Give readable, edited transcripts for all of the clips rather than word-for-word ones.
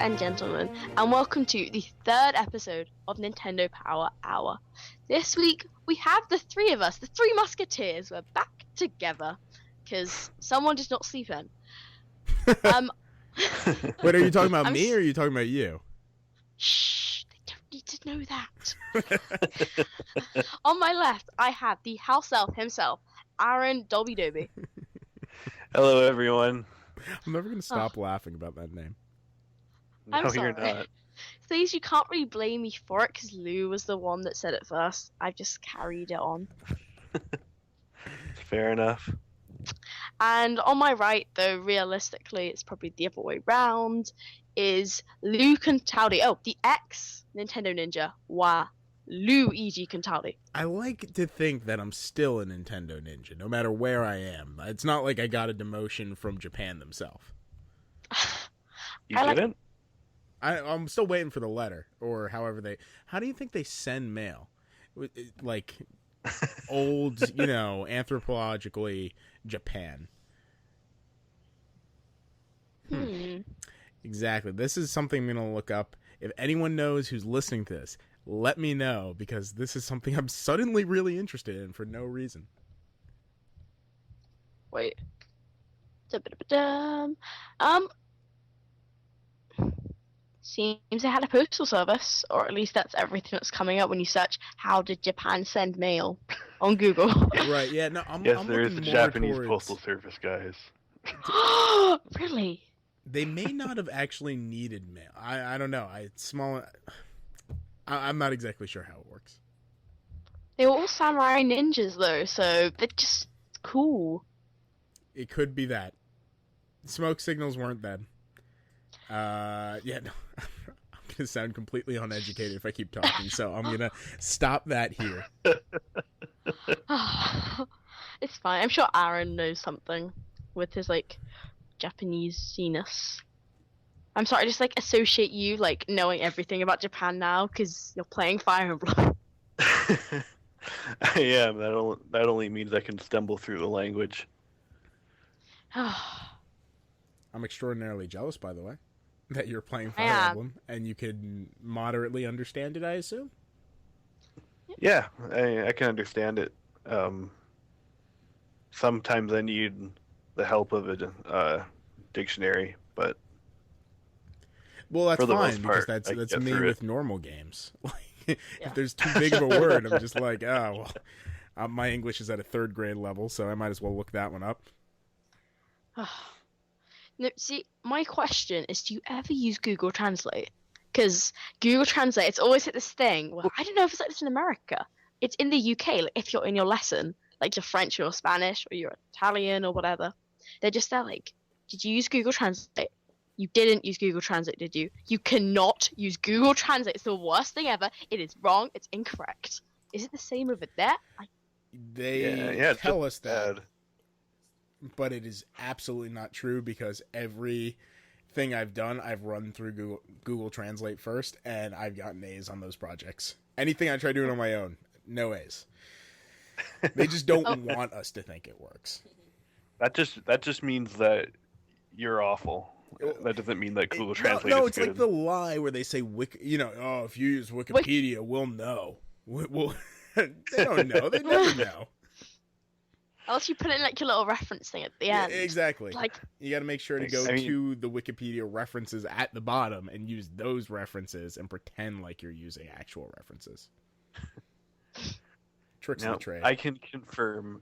and gentlemen, and welcome to the third episode of Nintendo Power Hour. This week, we have the three of us, the three musketeers. We're back together, because someone did not sleep in. Wait, are you talking about me or are you talking about you? Shh, they don't need to know that. On my left, I have the house elf himself, Aaron Dolby Doby. Hello, everyone. I'm never going to stop laughing about that name. I'm No, sorry. you're not. Please, you can't really blame me for it because Lou was the one that said it first. I've just carried it on. Fair enough. And on my right, though, realistically, it's probably the other way round, is Lou Cantaldi. Oh, the ex-Nintendo Ninja. Wow. Luigi Cantaldi. I like to think that I'm still a Nintendo Ninja, no matter where I am. It's not like I got a demotion from Japan themselves. You I like- didn't? I'm still waiting for the letter, or however they... How do you think they send mail? Like, old, anthropologically Japan. Exactly. This is something I'm going to look up. If anyone knows who's listening to this, let me know, because this is something I'm suddenly really interested in for no reason. Wait. Seems they had a postal service, or at least that's everything that's coming up when you search "How did Japan send mail" on Google. Right, yeah, no, I'm There is a looking more Japanese towards... postal service, guys. Really? They may not have actually needed mail. I don't know. I'm not exactly sure how it works. They were all samurai ninjas, though, so they're just cool. It could be that. Smoke signals weren't then. Yeah, no. I'm going to sound completely uneducated if I keep talking, so I'm going to stop that here. It's fine. I'm sure Aaron knows something with his, Japanese-ness. I'm sorry, I just, associate you, knowing everything about Japan now, because you're playing Fire Emblem. I am. That only means I can stumble through the language. I'm extraordinarily jealous, by the way, that you're playing Fire Yeah. Emblem, and you can moderately understand it, I assume? Yeah, I can understand it. Sometimes I need the help of a dictionary, but Well, that's for the fine, most because part, I that's get me through with it. normal games. Yeah. If there's too big of a word, I'm just like, oh, well, my English is at a third grade level, so I might as well look that one up. No, see, my question is, do you ever use Google Translate? Because Google Translate, it's always hit this thing. Well, I don't know if it's like this in America. It's in the UK, if you're in your lesson, you're French or Spanish or you're Italian or whatever. They're just there did you use Google Translate? You didn't use Google Translate, did you? You cannot use Google Translate. It's the worst thing ever. It is wrong. It's incorrect. Is it the same over there? They tell us that, but it is absolutely not true, because everything I've done, I've run through Google Translate first, and I've gotten A's on those projects. Anything I try doing on my own, no A's. They just don't want us to think it works. That just means that you're awful. That doesn't mean that Google Translate No, is it's good. like the lie where they say, if you use Wikipedia, we'll know. They don't know. They never know. Unless you put it in your little reference thing at the end. Yeah, exactly. Like, you got to make sure to go to the Wikipedia references at the bottom and use those references and pretend like you're using actual references. Tricks of the trade. I can confirm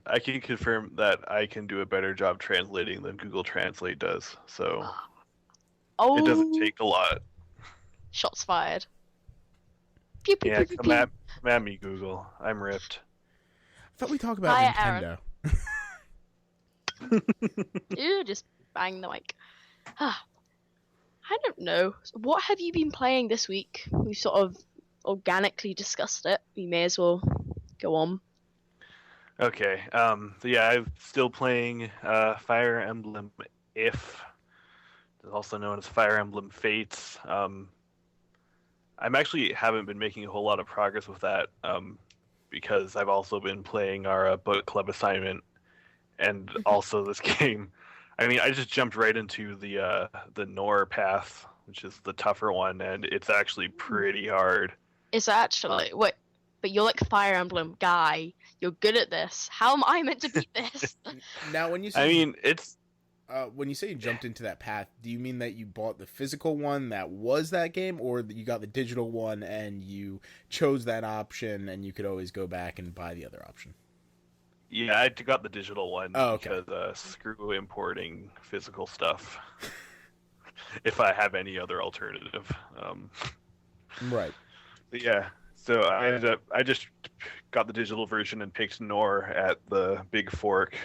that I can do a better job translating than Google Translate does. So it doesn't take a lot. Shots fired. Pew, pew, Yeah, pew, pew, come pew. at me, Google. I'm ripped. I thought we talked about Hi, Nintendo. Ew, just bang the mic. I don't know. What have you been playing this week? We sort of organically discussed it. We may as well go on. Okay. So yeah, I'm still playing Fire Emblem also known as Fire Emblem Fates. I'm actually haven't been making a whole lot of progress with that because I've also been playing our book club assignment and also this game. I mean, I just jumped right into the Nor path which is the tougher one, and it's actually pretty hard. It's actually wait, but you're like Fire Emblem guy. You're good at this. How am I meant to beat this? Now, when you say, I mean, it's when you say you jumped into that path, do you mean that you bought the physical one that was that game, or that you got the digital one and you chose that option and you could always go back and buy the other option? Yeah, I got the digital one okay. because screw importing physical stuff. If I have any other alternative. Right. But yeah, so I just got the digital version and picked Nor at the Big Fork,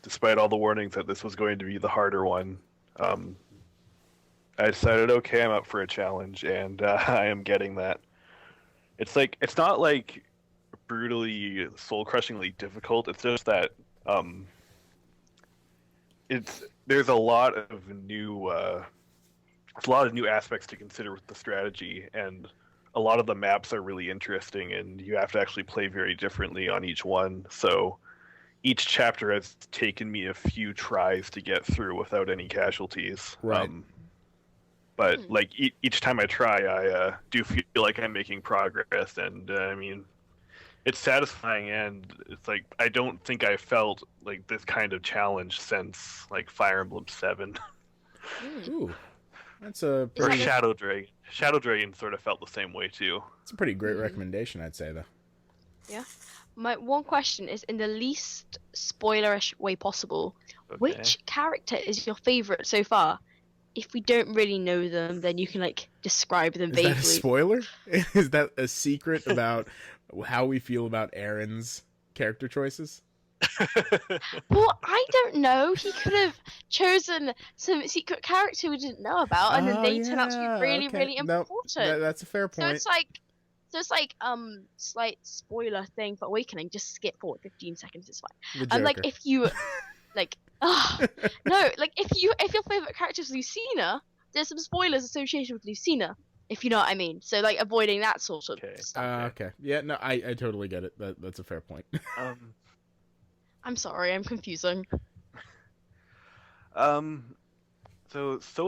despite all the warnings that this was going to be the harder one. I decided, okay, I'm up for a challenge, and I am getting that. It's not like brutally soul-crushingly difficult. It's just that there's a lot of new aspects to consider with the strategy, and a lot of the maps are really interesting, and you have to actually play very differently on each one. So each chapter has taken me a few tries to get through without any casualties. Right. But like each time I try, I do feel like I'm making progress, and I mean, it's satisfying, and it's like I don't think I felt like this kind of challenge since like Fire Emblem 7. Ooh, that's a or Shadow Dragon. Shadow Dragon sort of felt the same way too. It's a pretty great recommendation, I'd say, though. Yeah. My one question is, in the least spoilerish way possible, which character is your favorite so far? If we don't really know them, then you can like describe them vaguely. Is that a spoiler? Is that a secret about how we feel about Aaron's character choices? Well, I don't know. He could have chosen some secret character we didn't know about, and then they turn out to be really, really important. That's a fair point. So it's like slight spoiler thing for Awakening. Just skip forward 15 seconds. It's fine. And like if you like, no, like if your favorite character is Lucina, there's some spoilers associated with Lucina. If you know what I mean. So like avoiding that sort of stuff. Okay. Yeah. No, I totally get it. That's a fair point. I'm sorry, I'm confusing. So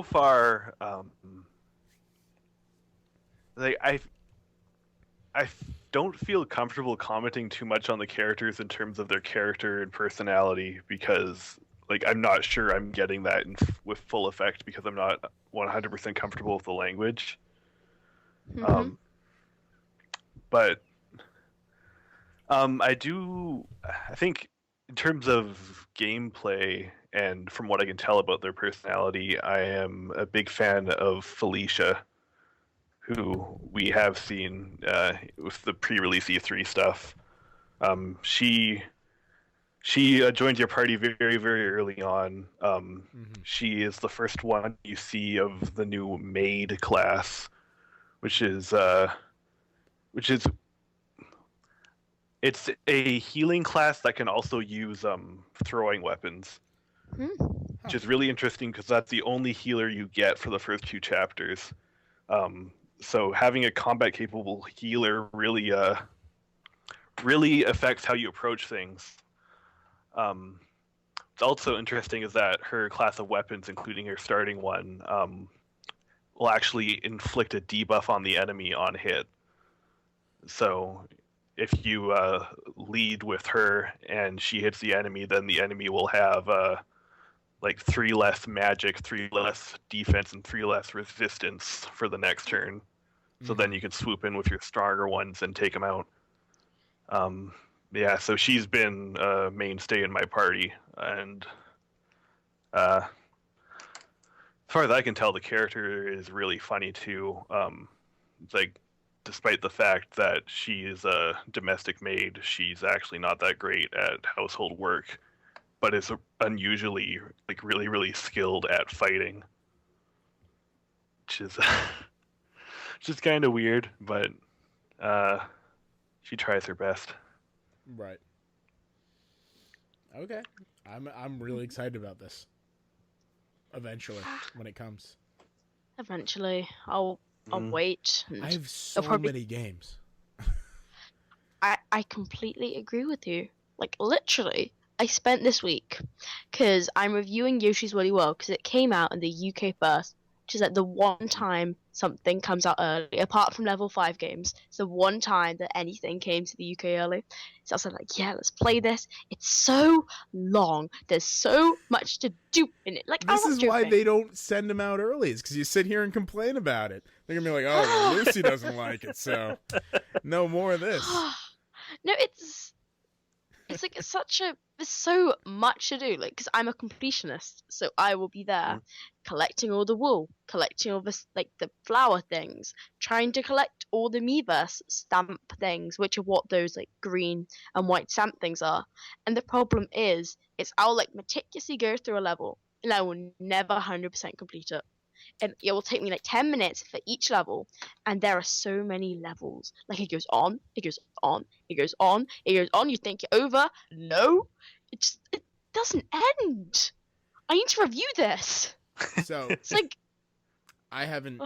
far, like I don't feel comfortable commenting too much on the characters in terms of their character and personality, because like I'm not sure I'm getting that with full effect, because I'm not 100% comfortable with the language. Mm-hmm. But I think in terms of gameplay and from what I can tell about their personality, I am a big fan of Felicia, who we have seen with the pre-release E3 stuff. She joined your party very, very early on. She is the first one you see of the new maid class, which is it's a healing class that can also use throwing weapons, which is really interesting because that's the only healer you get for the first 2 chapters. So having a combat capable healer really affects how you approach things. What's also interesting is that her class of weapons, including her starting one, will actually inflict a debuff on the enemy on hit. So if you lead with her and she hits the enemy, then the enemy will have like 3 less magic, 3 less defense, and 3 less resistance for the next turn. So then you can swoop in with your stronger ones and take them out. Yeah, so she's been a mainstay in my party, and as far as I can tell, the character is really funny too. Like, despite the fact that she is a domestic maid, she's actually not that great at household work, but is unusually like really, really skilled at fighting, which is just kind of weird, but she tries her best. Right. Okay. I'm really excited about this. Eventually, when it comes. Eventually, I'll wait. I have so many games. I completely agree with you. Like, literally, I spent this week, because I'm reviewing Yoshi's Woolly World, because it came out in the UK first, which is like the one time something comes out early, apart from level 5 games. It's the one time that anything came to the UK early. So I was like, yeah, let's play this. It's so long. There's so much to do in it. Like, this is why they don't send them out early. It's because you sit here and complain about it. They're gonna be like, oh, well, Lucy doesn't like it, so no more of this. No, it's like there's so much to do. Like, because I'm a completionist, so I will be there collecting all the wool, collecting all the the flower things, trying to collect all the Miiverse stamp things, which are what those like green and white stamp things are. And the problem is I'll like meticulously go through a level and I will never 100% complete it. And it will take me like 10 minutes for each level, and there are so many levels. Like, it goes on, it goes on, it goes on, it goes on. You think you're over? No, it doesn't end. I need to review this. So it's like I haven't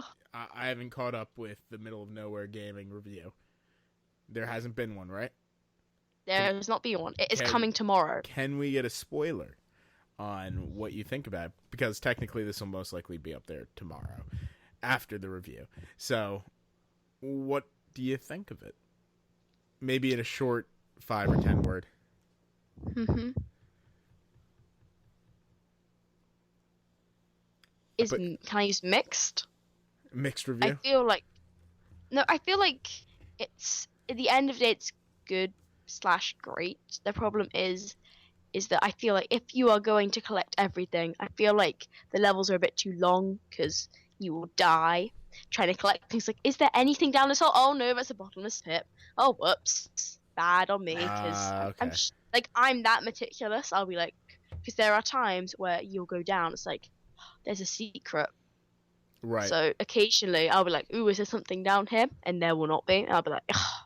caught up with the Middle of Nowhere gaming review. There hasn't been one, right? There has not been one. It is coming tomorrow. Can we get a spoiler on what you think about it? Because technically this will most likely be up there tomorrow after the review. So what do you think of it? Maybe in a short 5 or 10 word. Can I use mixed? Mixed review? I feel like it's at the end of the day it's good / great. The problem is that I feel like if you are going to collect everything, I feel like the levels are a bit too long because you will die trying to collect things. Like, is there anything down this hole? Oh no, that's a bottomless pit. Oh, whoops, bad on me because okay. I'm that meticulous. I'll be like, because there are times where you'll go down. It's like there's a secret. Right. So occasionally I'll be like, ooh, is there something down here? And there will not be. And I'll be like, ugh.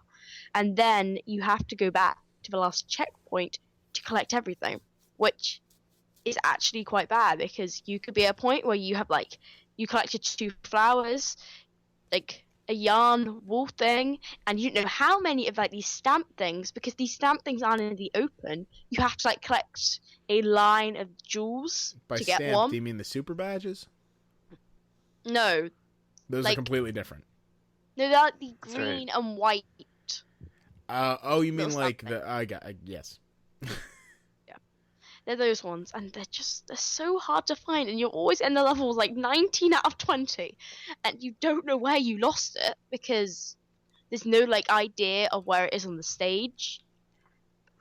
And then you have to go back to the last checkpoint to collect everything, which is actually quite bad because you could be at a point where you have like you collected 2 flowers, like a yarn wool thing, and you don't know how many of like these stamp things, because these stamp things aren't in the open. You have to like collect a line of jewels to get stamp, one. Do you mean the super badges? No, those are completely different. No, they're like the green and white. Oh, you mean like the yes. Yeah, they're those ones, and they're so hard to find, and you're always in the levels like 19 out of 20, and you don't know where you lost it because there's no like idea of where it is on the stage.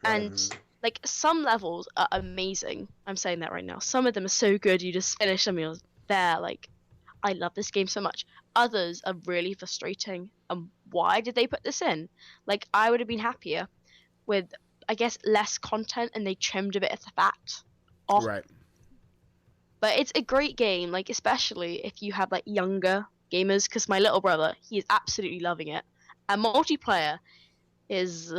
And like some levels are amazing. I'm saying that right now. Some of them are so good you just finish them and you're there like, I love this game so much. Others are really frustrating. Why did they put this in? Like, I would have been happier with, I guess, less content and they trimmed a bit of the fat off. Right. But it's a great game, like, especially if you have, like, younger gamers, because my little brother, he is absolutely loving it. And multiplayer is...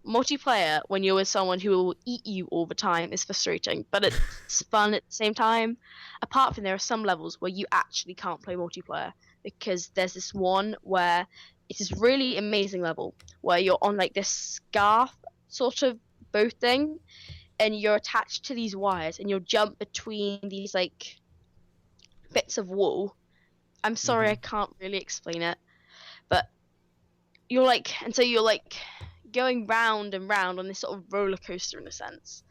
multiplayer, when you're with someone who will eat you all the time, is frustrating, but it's fun at the same time. Apart from there are some levels where you actually can't play multiplayer, because there's this one where it's this really amazing level where you're on like this scarf sort of boat thing, and you're attached to these wires, and you'll jump between these like bits of wool. I'm sorry, I can't really explain it, but you're like going round and round on this sort of roller coaster in a sense.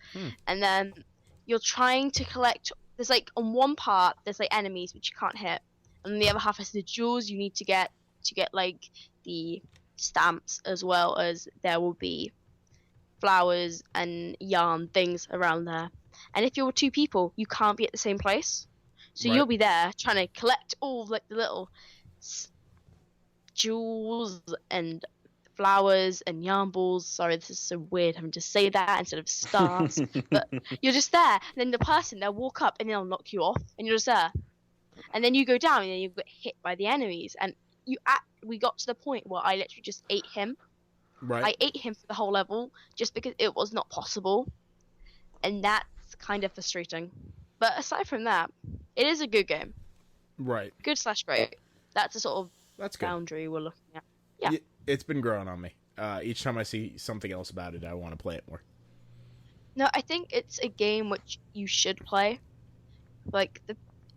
And then you're trying to collect, there's like on one part there's like enemies which you can't hit, and then the other half is the jewels you need to get like the stamps, as well as there will be flowers and yarn things around there. And if you're 2 people, you can't be at the same place, so you'll be there trying to collect all like the little jewels and flowers and yarn balls. Sorry, this is so weird having to say that instead of stars. But you're just there, and then the person, they'll walk up and they'll knock you off, and you're just there. And then you go down and then you get hit by the enemies. And we got to the point where I literally just ate him. Right. I ate him for the whole level just because it was not possible. And that's kind of frustrating. But aside from that, it is a good game. Right. Good / great. That's a sort of boundary we're looking at. Yeah. It's been growing on me. Each time I see something else about it, I want to play it more. No, I think it's a game which you should play. Like,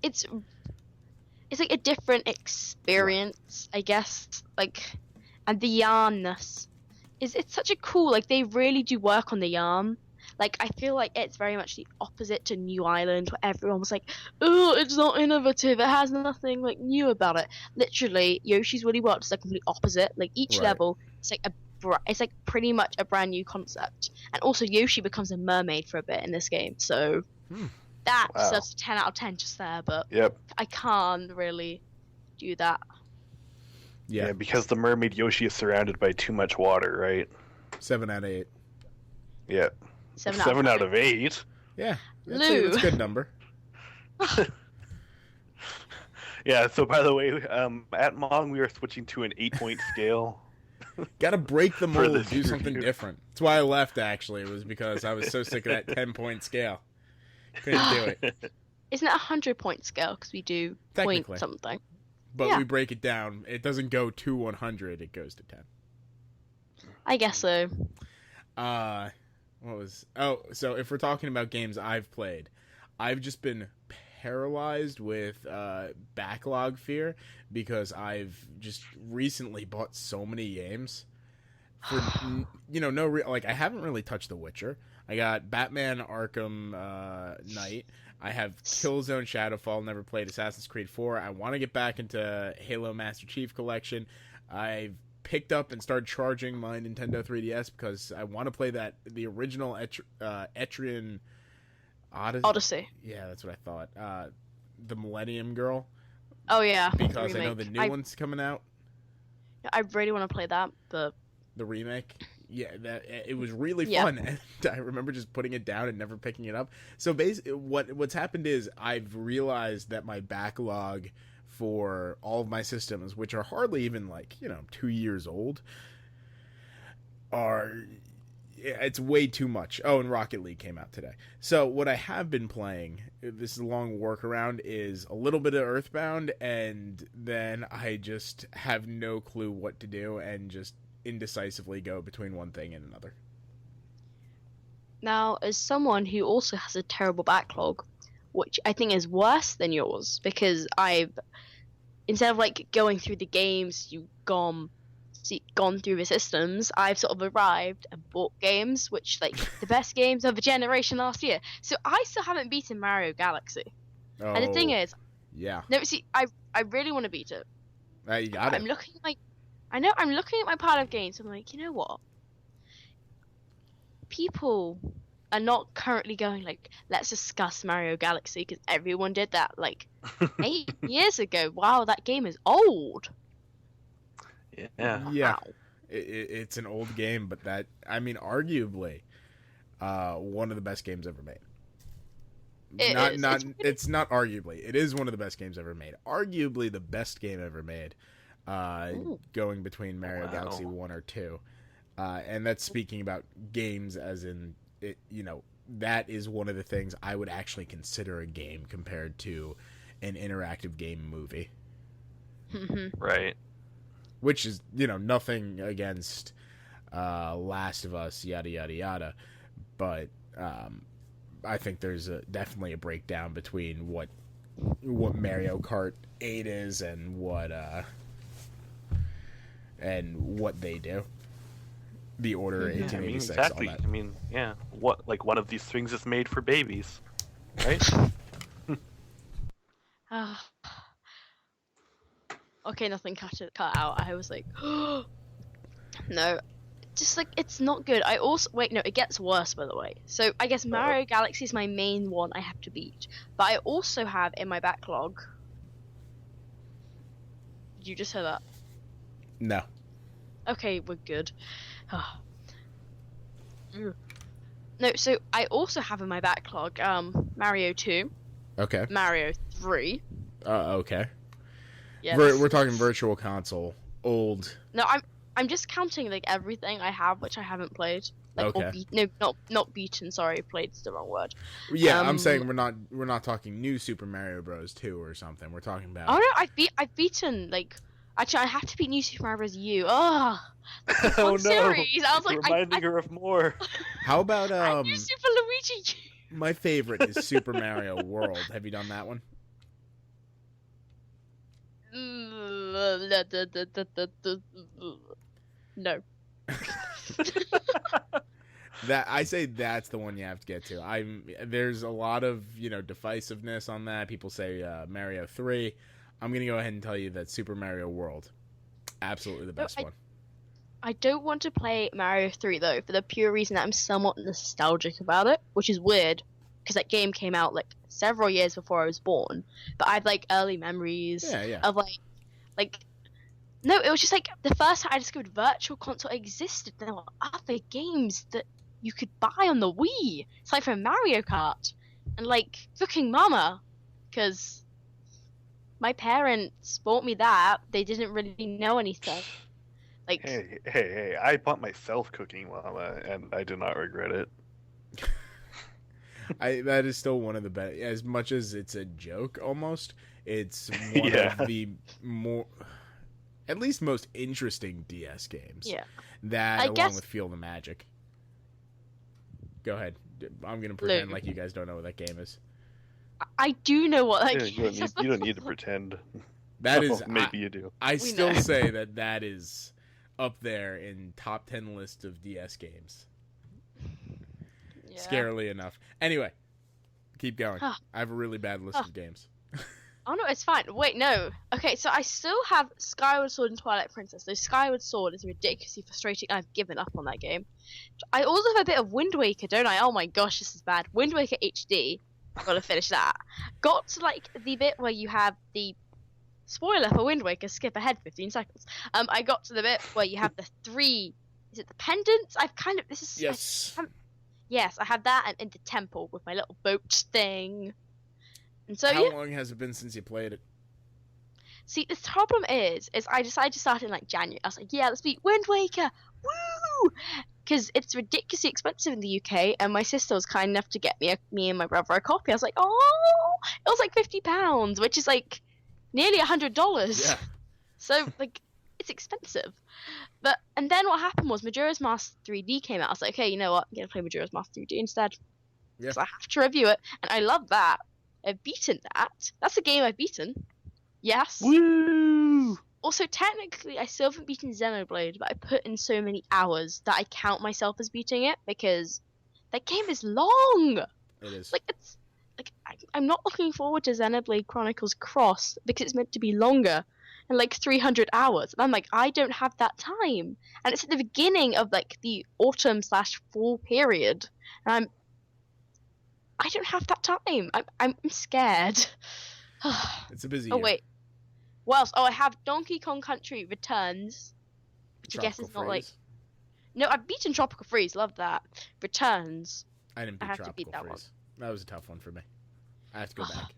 it's it's like a different experience, I guess. Like, and the yarnness it's such a cool. Like, they really do work on the yarn. Like, I feel like it's very much the opposite to New Island, where everyone was like, "Oh, it's not innovative. It has nothing like new about it." Literally, Yoshi's Woolly World is the complete opposite. Like, each level, it's like pretty much a brand new concept. And also, Yoshi becomes a mermaid for a bit in this game, so that's a 10 out of 10 just there. But I can't really do that. Yeah, because the mermaid Yoshi is surrounded by too much water, right? 7 out of 8. Yeah. 7 out of 8? Yeah. That's a good number. Yeah, so by the way, at Mong, we are switching to an 8-point scale. Gotta break the mold, do something different. That's why I left, actually. It was because I was so sick of that 10-point scale. Couldn't do it. Isn't it a 100-point scale? Because we do point something. But we break it down. It doesn't go to 100, it goes to 10. I guess so. So if we're talking about games I've played, I've just been paralyzed with backlog fear because I've just recently bought so many games. For I haven't really touched The Witcher. I got Batman Arkham Knight. I have Killzone Shadowfall, never played Assassin's Creed 4. I want to get back into Halo Master Chief Collection. I've picked up and started charging my Nintendo 3DS because I want to play the original Etrian Odyssey. Yeah, that's what I thought. The Millennium Girl. Oh, yeah. Because I know the new one's coming out. I really want to play that, but... The remake? Yeah, it was really fun, and I remember just putting it down and never picking it up. So basically, what's happened is I've realized that my backlog for all of my systems, which are hardly even 2 years old, it's way too much. Oh, and Rocket League came out today. So what I have been playing, this is a long workaround, is a little bit of Earthbound, and then I just have no clue what to do and just indecisively go between one thing and another. Now, as someone who also has a terrible backlog, which I think is worse than yours, because instead of going through the games, you've gone through the systems, I've sort of arrived and bought games, which the best games of the generation last year. So I still haven't beaten Mario Galaxy. Oh, and the thing is, no, see, I really want to beat it. You got it. I'm looking at my pile of games. I'm like, you know what? People are not currently going let's discuss Mario Galaxy, because everyone did that 8 years ago. Wow, that game is old. Yeah. Wow. It's an old game, but arguably one of the best games ever made. It's not arguably. It is one of the best games ever made. Arguably the best game ever made. Going between Mario Galaxy 1 or 2. And that's speaking about games as in it, that is one of the things I would actually consider a game compared to an interactive game movie. Right. Which is, nothing against Last of Us, yada, yada, yada. But I think there's definitely a breakdown between what Mario Kart 8 is and what they do. The Order 1886, exactly. all that. What one of these things is made for babies, right? Okay, nothing cut out. I was like, no, just it's not good. I also it gets worse, by the way. So I guess Mario Galaxy is my main one I have to beat, but I also have in my backlog. Did you just hear that? No. Okay, we're good. No, so I also have in my backlog Mario 2. Okay. Mario 3. Okay. Yeah. We're talking Virtual Console, old. No, I'm just counting everything I have which I haven't played. Okay. Not beaten. Sorry, played's the wrong word. Yeah, I'm saying we're not talking new Super Mario Bros. 2 or something. We're talking about. Oh no, I've beaten Actually, I have to beat New Super Mario Bros. U. Oh, no! Series. I was reminding her of more. How about New Super Luigi U. My favorite is Super Mario World. Have you done that one? No. That I say that's the one you have to get to. There's a lot of divisiveness on that. People say Mario 3. I'm gonna go ahead and tell you that Super Mario World, absolutely the best one. I don't want to play Mario 3 though, for the pure reason that I'm somewhat nostalgic about it, which is weird because that game came out like several years before I was born. But I have like early memories of like. No, it was just like the first time I discovered Virtual Console existed. There were other games that you could buy on the Wii, aside from Mario Kart, and like fucking mama, because my parents bought me that. They didn't really know anything. Like, hey! I bought myself Cooking Mama, and I do not regret it. That is still one of the best. As much as it's a joke, almost, it's one of the more, at least most interesting DS games. Yeah. That, along with Feel the Magic. Go ahead. I'm gonna pretend like you guys don't know what that game is. I do know what that game is. You don't need to pretend. That is maybe you do. I still say that is up there in top 10 list of DS games. Yeah. Scarily enough. Anyway, keep going. I have a really bad list of games. Oh no, it's fine. Wait, no. Okay, so I still have Skyward Sword and Twilight Princess. So Skyward Sword is ridiculously frustrating. I've given up on that game. I also have a bit of Wind Waker, don't I? Oh my gosh, this is bad. Wind Waker HD. I've got to finish that. Got to like the bit where you have the spoiler for Wind Waker. Skip ahead 15 seconds. I got to the bit where you have the 3. Is it the pendants? Yes. Yes, I have that and in the temple with my little boat thing. And so, how long has it been since you played it? See, the problem is I decided to start in like January. I was like, yeah, let's beat Wind Waker, woo! Because it's ridiculously expensive in the UK, and my sister was kind enough to get me and my brother a copy. I was like, oh, it was like £50, which is like nearly $100. Yeah. So like, it's expensive. And then what happened was Majora's Mask 3D came out. I was like, okay, you know what? I'm gonna play Majora's Mask 3D instead. Because I have to review it, and I love that. I've beaten that. That's a game I've beaten. Yes. Woo! Also, technically, I still haven't beaten Xenoblade, but I put in so many hours that I count myself as beating it because that game is long. It is. Like I'm not looking forward to Xenoblade Chronicles Cross because it's meant to be longer and like 300 hours. And I'm like, I don't have that time. And it's at the beginning of like the autumn/fall period, and I don't have that time. I'm scared. It's a busy year. Oh, wait. What else? Oh, I have Donkey Kong Country Returns, which I guess is not like... No, I've beaten Tropical Freeze. Love that. Returns. I didn't beat Tropical Freeze. That was a tough one for me. I have to go back.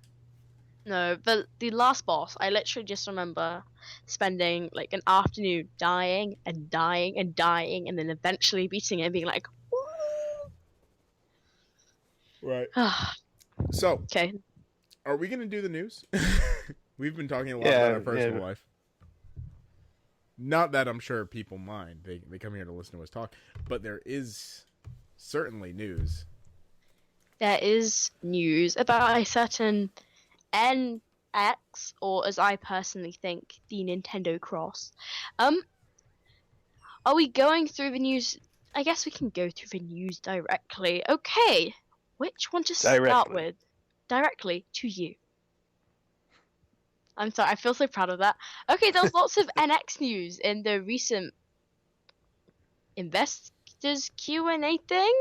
No, the last boss, I literally just remember spending like an afternoon dying and dying and dying, and then eventually beating it and being like, right. So, okay. Are we going to do the news? We've been talking a lot about our personal life. Not that I'm sure people mind. They come here to listen to us talk. But there is certainly news. There is news about a certain NX, or as I personally think, the Nintendo Cross. Are we going through the news? I guess we can go through the news directly. Okay. Which one to start with? Directly to you. I'm sorry, I feel so proud of that. Okay, there was lots of NX news in the recent investors Q&A thing.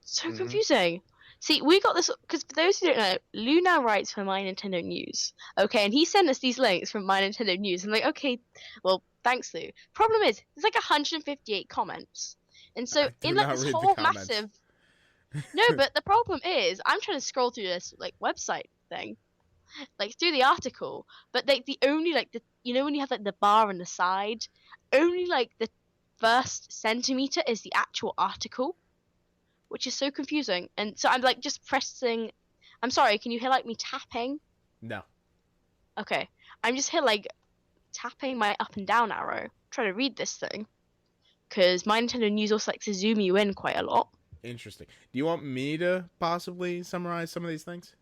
So confusing. See, we got this because for those who don't know, Lou now writes for My Nintendo News. Okay, and he sent us these links from My Nintendo News. I'm like, okay, well, thanks, Lou. Problem is, there's like 158 comments, and so in like this whole massive. No, but the problem is, I'm trying to scroll through this like website thing, like through the article, but like the only like the when you have like the bar on the side, only like the first centimeter is the actual article, which is so confusing. And so I'm like just pressing. I'm sorry, can you hear like me tapping? No. Okay, I'm just here like tapping my up and down arrow, trying to read this thing, because My Nintendo News also likes to zoom you in quite a lot. Interesting. Do you want me to possibly summarize some of these things?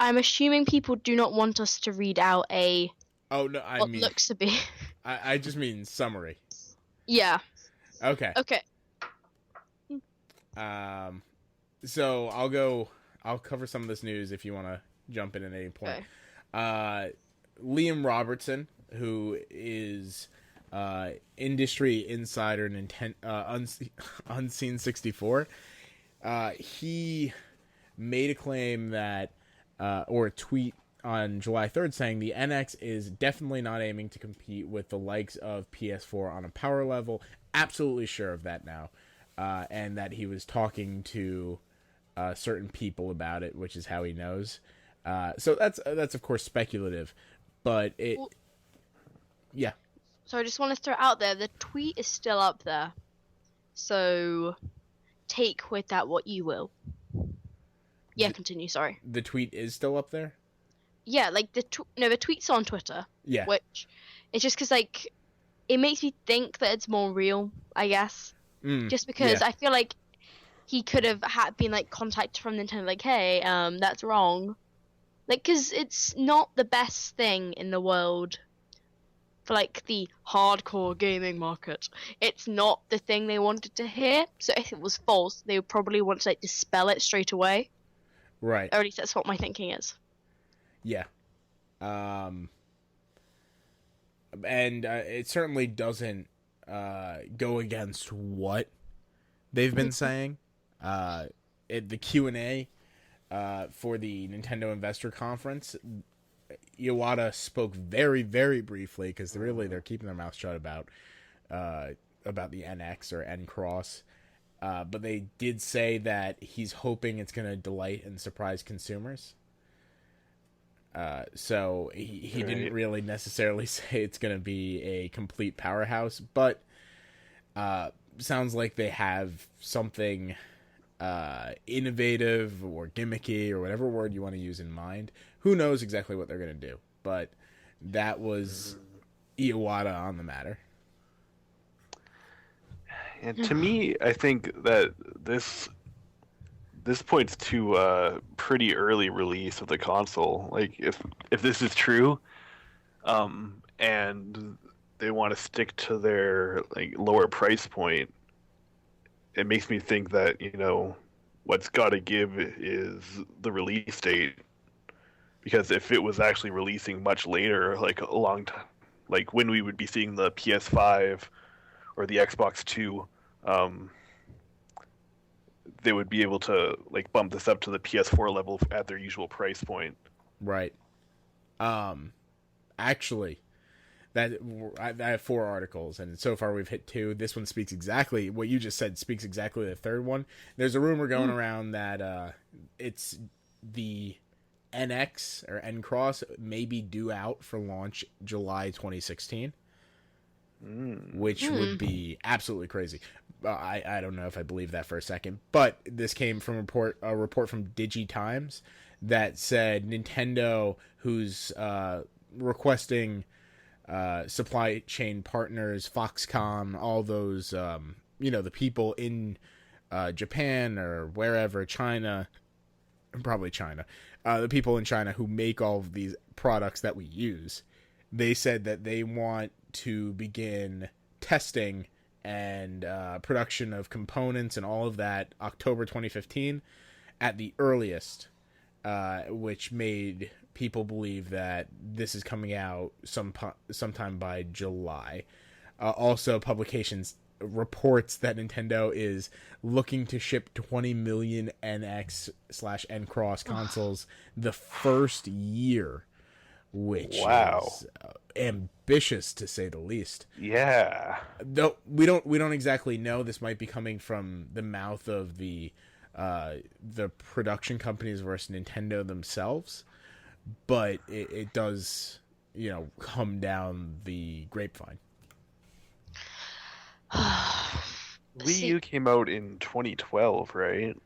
I'm assuming people do not want us to read out a. Oh no, I mean looks to be. I just mean summary. Yeah. Okay. Okay. So I'll cover some of this news if you want to jump in at any point. Okay. Liam Robertson, who is industry insider Unseen 64, he made a claim that, or a tweet on July 3rd saying the NX is definitely not aiming to compete with the likes of PS4 on a power level. Absolutely sure of that now. And that he was talking to certain people about it, which is how he knows. So that's of course speculative, but yeah. So I just want to throw out there, the tweet is still up there. So take with that what you will. Yeah, continue, sorry. The tweet is still up there? Yeah, like the tweet's on Twitter. Yeah. Which, it's just because, like, it makes me think that it's more real, I guess. Just because I feel like he could have been, like, contacted from Nintendo, like, hey, that's wrong. Like, because it's not the best thing in the world for, like, the hardcore gaming market. It's not the thing they wanted to hear. So if it was false, they would probably want to, like, dispel it straight away. Right. Or at least that's what my thinking is. Yeah. And it certainly doesn't go against what they've been saying. The Q&A for the Nintendo Investor Conference, Iwata spoke very, very briefly, because really they're keeping their mouth shut about the NX or N-Cross. But they did say that he's hoping it's going to delight and surprise consumers. So he didn't really necessarily say it's going to be a complete powerhouse, but sounds like they have something innovative or gimmicky or whatever word you want to use in mind. Who knows exactly what they're going to do, but that was Iwata on the matter. And to me, I think that this points to a pretty early release of the console. Like, if this is true, and they want to stick to their, like, lower price point, it makes me think that, what's got to give is the release date. Because if it was actually releasing much later, like a long time, like when we would be seeing the PS5 or the Xbox 2, they would be able to, like, bump this up to the PS4 level at their usual price point. Right. Actually, I have 4 articles, and so far we've hit 2. This one speaks exactly what you just said. Speaks exactly the third one. There's a rumor going around that it's the NX or N-Cross may be due out for launch July 2016. Which would be absolutely crazy. I don't know if I believe that for a second, but this came from a report from DigiTimes that said Nintendo, who's requesting supply chain partners, Foxconn, all those, the people in Japan or wherever, China, probably China, the people in China who make all of these products that we use, they said that they want to begin testing and production of components and all of that October 2015 at the earliest, which made people believe that this is coming out sometime by July. Also, publications reports that Nintendo is looking to ship 20 million NX/N-Cross consoles the first year, which is ambitious to say the least. Yeah. Though we don't exactly know. This might be coming from the mouth of the production companies versus Nintendo themselves, but it does, come down the grapevine. Wii U came out in 2012, right?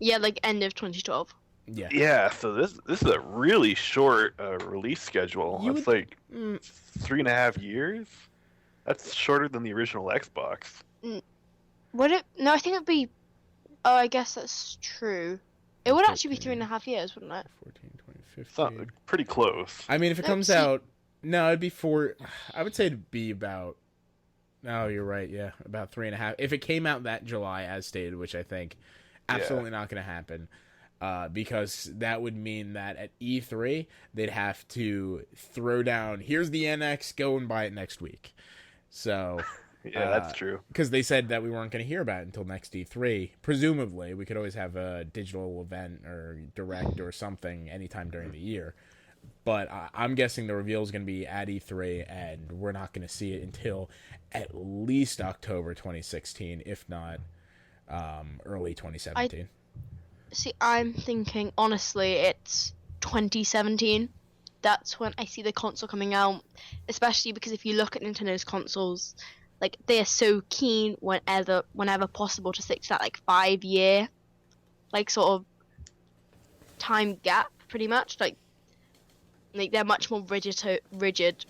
Yeah, like end of 2012. Yeah. Yeah, so this is a really short release schedule. It's like 3.5 years. That's shorter than the original Xbox. Would it? No, I think it'd be. Oh, I guess that's true. It would actually be 3.5 years, wouldn't it? 14, 15. Pretty close. I mean, if it comes out, no, it'd be I would say it'd be about. No, you're right. Yeah, about 3.5. If it came out that July as stated, which I think absolutely not going to happen, because that would mean that at E3 they'd have to throw down. Here's the NX. Go and buy it next week. So. Yeah, that's true. Because they said that we weren't going to hear about it until next E3. Presumably, we could always have a digital event or direct or something anytime during the year. But I'm guessing the reveal is going to be at E3, and we're not going to see it until at least October 2016, if not early 2017. I'm thinking, honestly, it's 2017. That's when I see the console coming out, especially because if you look at Nintendo's consoles, like, they are so keen whenever possible to stick to that, like, 5-year, like, sort of time gap, pretty much. Like they're much more rigid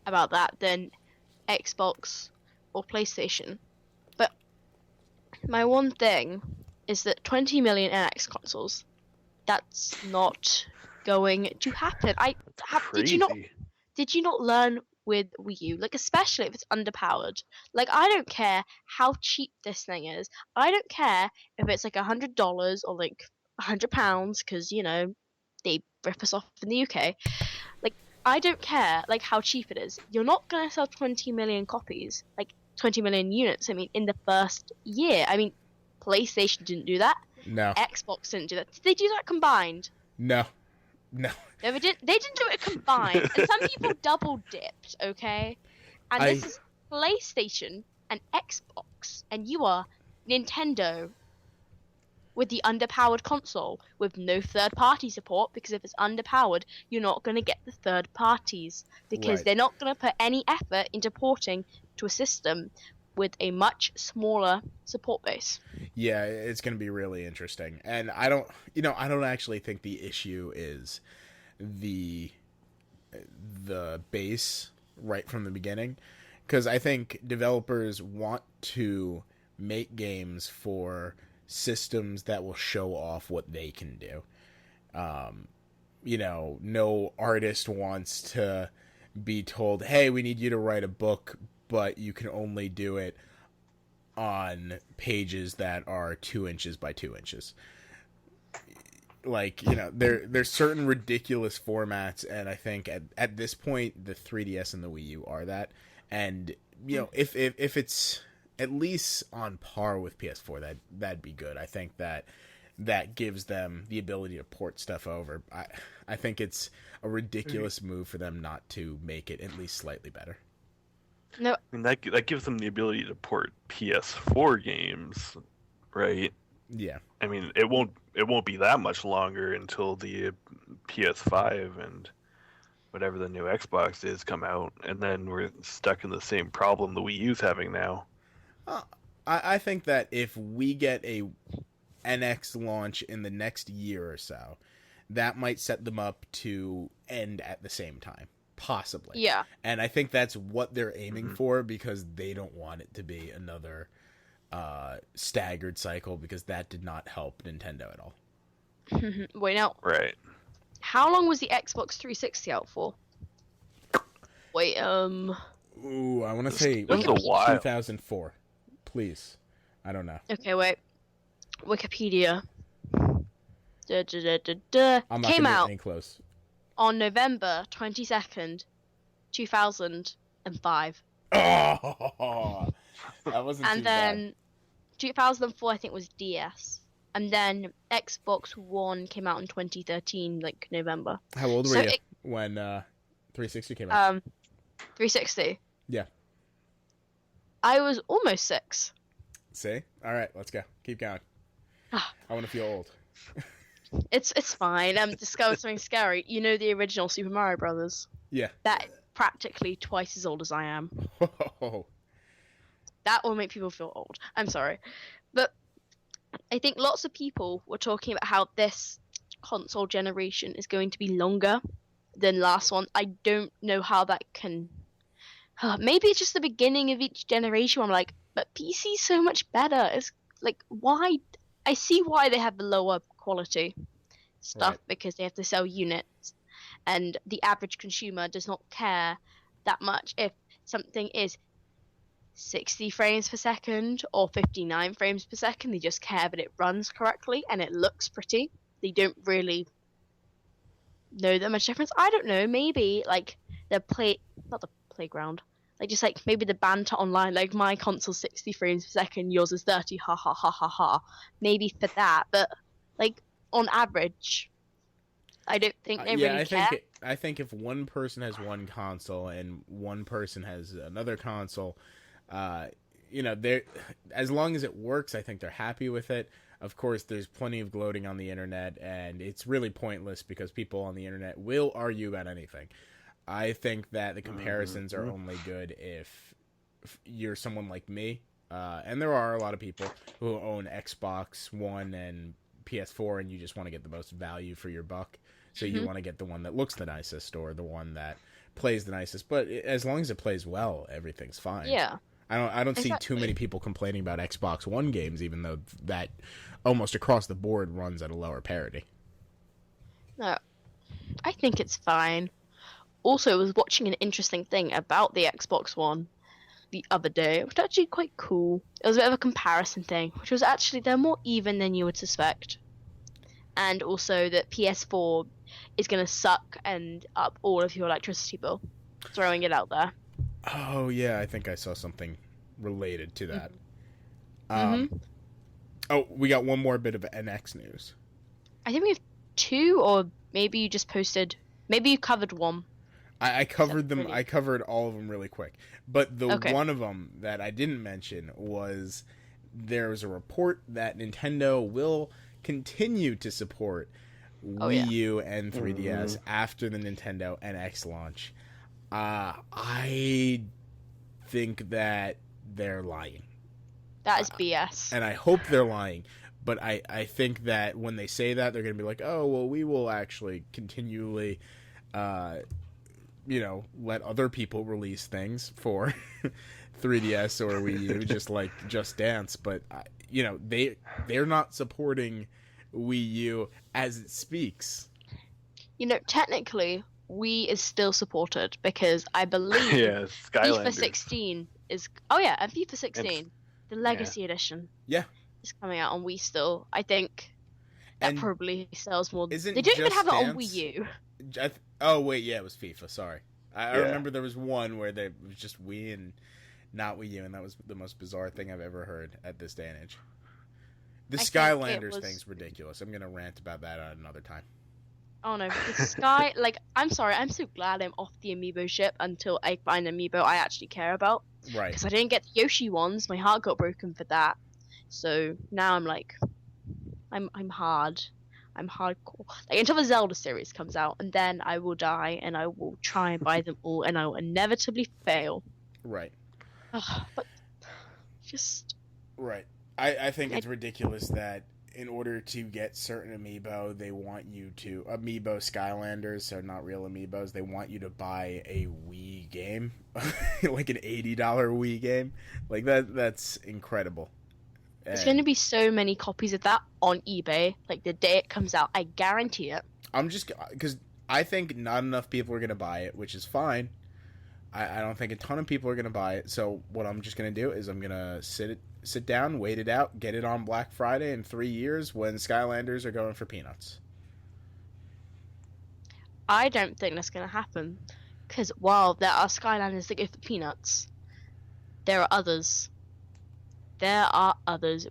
about that than Xbox or PlayStation. But my one thing is that 20 million NX consoles, that's not going to happen. Did you not learn with Wii U, like, especially if it's underpowered? Like, I don't care how cheap this thing is. I don't care if it's like $100 or like £100, because, you know, they rip us off in the UK. Like, I don't care like how cheap it is. You're not gonna sell 20 million copies, like 20 million units. I mean, in the first year. I mean, PlayStation didn't do that. No. Xbox didn't do that. Did they do that combined? No. They didn't do it combined. And some people double dipped, okay? And this is PlayStation and Xbox, and you are Nintendo with the underpowered console with no third-party support, because if it's underpowered, you're not going to get the third parties, because they're not going to put any effort into porting to a system with a much smaller support base. Yeah, it's going to be really interesting. And I don't actually think the issue is the base right from the beginning, because I think developers want to make games for systems that will show off what they can do. No artist wants to be told, hey, we need you to write a book, but you can only do it on pages that are 2 inches by 2 inches. Like, there's certain ridiculous formats, and I think at this point the 3DS and the Wii U are that. And if it's at least on par with PS4, that'd be good. I think that gives them the ability to port stuff over. I think it's a ridiculous move for them not to make it at least slightly better. No, I mean, that gives them the ability to port PS4 games, right? Yeah. I mean, it won't be that much longer until the PS5 and whatever the new Xbox is come out, and then we're stuck in the same problem the Wii U's having now. I think that if we get a NX launch in the next year or so, that might set them up to end at the same time. Possibly. Yeah. And I think that's what they're aiming for, because they don't want it to be another staggered cycle, because that did not help Nintendo at all. Wait, now. Right. How long was the Xbox 360 out for? Wait, Ooh, I want to say it was a while. 2004. Please. I don't know. Okay, wait. Wikipedia. I'm not Came gonna out get any close. on November 22nd, 2005. Oh, that wasn't And too then bad. 2004, I think, was DS. And then Xbox One came out in 2013, like November. How old were you when 360 came out? 360. Yeah. I was almost 6. See? All right, let's go. Keep going. I want to feel old. It's fine. Discovered something scary. You know the original Super Mario Brothers? Yeah. That practically twice as old as I am. Oh. That will make people feel old. I'm sorry. But I think lots of people were talking about how this console generation is going to be longer than last one. I don't know how that can... maybe it's just the beginning of each generation where I'm like, but PC's so much better. It's like, why? I see why they have the lower quality. stuff because they have to sell units, and the average consumer does not care that much if something is 60 frames per second or 59 frames per second. They just care that it runs correctly and it looks pretty. They don't really know that much difference. I don't know, maybe like not the playground, like just like maybe the banter online, like my console's 60 frames per second, yours is 30, ha ha ha ha ha. Maybe for that, but like on average, I don't think they really care. I think if one person has one console and one person has another console, as long as it works, I think they're happy with it. Of course, there's plenty of gloating on the internet, and it's really pointless because people on the internet will argue about anything. I think that the comparisons are only good if you're someone like me, and there are a lot of people who own Xbox One and PS4, and you just want to get the most value for your buck. So you want to get the one that looks the nicest or the one that plays the nicest. But as long as it plays well, everything's fine. Yeah. I don't see too many people complaining about Xbox One games, even though that almost across the board runs at a lower parity. No, I think it's fine. Also, I was watching an interesting thing about the Xbox One the other day, which was actually quite cool. It was a bit of a comparison thing, which was actually they're more even than you would suspect. And also that PS4 is going to suck and up all of your electricity bill. Throwing it out there. Oh, yeah, I think I saw something related to that. Oh, we got one more bit of NX news. I think we have two, or maybe you just posted... Maybe you covered one. I covered them. I covered all of them really quick. But the one of them that I didn't mention was there was a report that Nintendo will continue to support Wii U and 3DS after the Nintendo NX launch. I think that they're lying. That is BS. And I hope they're lying. But I think that when they say that, they're going to be like, oh, well, we will actually continually, let other people release things for 3DS or Wii U, just like Just Dance. But, they're not supporting Wii U as it speaks. Technically... Wii is still supported because I believe FIFA 16 is... Oh yeah, and FIFA 16, the Legacy Edition is coming out on Wii still. I think that probably sells more. They don't even have it on Wii U. Oh wait, yeah, it was FIFA, sorry. I remember there was one where it was just Wii and not Wii U, and that was the most bizarre thing I've ever heard at this day and age. The Skylanders thing's ridiculous. I'm going to rant about that at another time. Oh no, I'm sorry, I'm so glad I'm off the amiibo ship until I find an amiibo I actually care about. Right. Because I didn't get the Yoshi ones, my heart got broken for that. So now I'm like, I'm hard. I'm hardcore. Like, until the Zelda series comes out, and then I will die, and I will try and buy them all, and I will inevitably fail. Right. But, just... Right. I think it's ridiculous that in order to get certain amiibo, they want you to... Amiibo Skylanders, so not real amiibos, they want you to buy a Wii game. Like an $80 Wii game. Like, that's incredible. There's going to be so many copies of that on eBay. Like, the day it comes out, I guarantee it. I'm just... Because I think not enough people are going to buy it, which is fine. I don't think a ton of people are going to buy it. So what I'm just going to do is I'm going to sit down, wait it out, get it on Black Friday in 3 years when Skylanders are going for peanuts. I don't think that's going to happen. Because while there are Skylanders that go for peanuts, there are others.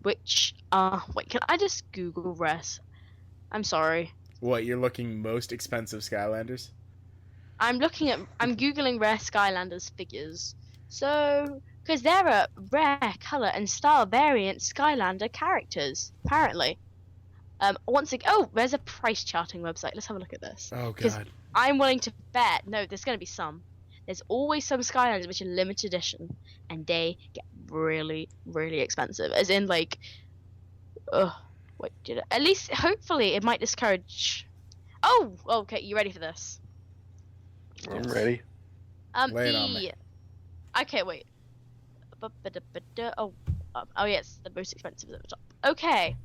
Which are... Wait, can I just Google res? I'm sorry. What, you're looking most expensive Skylanders? I'm Googling rare Skylanders figures. So, because there are rare color and style variant Skylander characters, apparently. There's a price charting website. Let's have a look at this. Oh, God. I'm willing to bet, no, there's going to be some. There's always some Skylanders which are limited edition, and they get really, really expensive. As in, like, at least, hopefully, it might discourage... Oh, okay, you ready for this? I'm ready. Lay it on me. Okay, wait. Yes, the most expensive is at the top. Okay,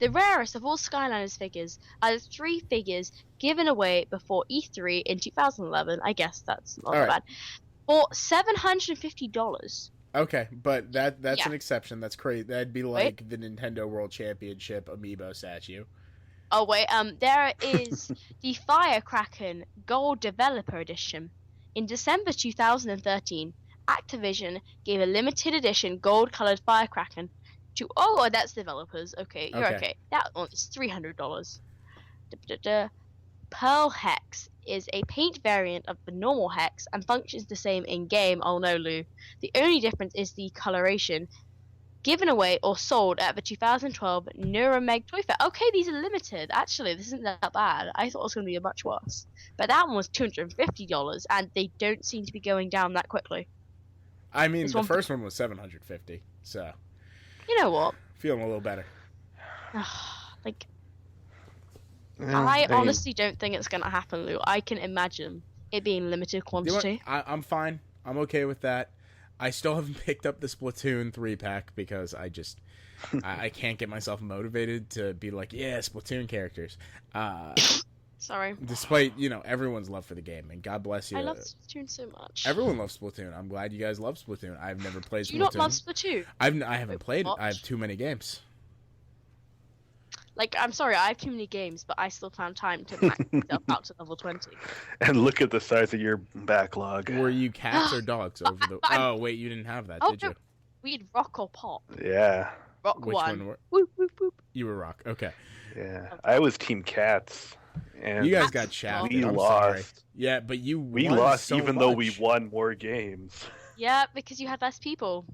The rarest of all Skylanders figures are the 3 figures given away before E3 in 2011. I guess that's not that bad. For $750. Okay, but that's an exception. That's crazy. That'd be like the Nintendo World Championship amiibo statue. Oh wait, there is the Firecracker Gold Developer Edition. In December 2013, Activision gave a limited edition gold-colored Firecracker to that's developers. Okay, you're okay. That one is $300. Pearl Hex is a paint variant of the normal Hex and functions the same in game. Oh no, Lou. The only difference is the coloration. Given away or sold at the 2012 Nuremberg Toy Fair. Okay, these are limited. Actually, this isn't that bad. I thought it was going to be much worse. But that one was $250, and they don't seem to be going down that quickly. I mean, the first one was $750, so... You know what? Feeling a little better. I honestly don't think it's going to happen, Lou. I can imagine it being limited quantity. You know, I'm fine. I'm okay with that. I still haven't picked up the Splatoon 3-pack because I can't get myself motivated to be like, yeah, Splatoon characters. Sorry. Despite, everyone's love for the game, and God bless you. I love Splatoon so much. Everyone loves Splatoon. I'm glad you guys love Splatoon. I've never played Splatoon. Do you not love Splatoon? I haven't played it. I have too many games. Like, I'm sorry, I have too many games, but I still found time to max myself out to level 20. And look at the size of your backlog. Were you cats or dogs over the... Oh, wait, you didn't have that, did you? We had Rock or Pop. Yeah. Rock Which one. Whoop, whoop, whoop. You were Rock, okay. Yeah, I was Team Cats. And you guys got shafted. We lost. Sorry. Yeah, but we lost so even much. Though we won more games. Yeah, because you had less people.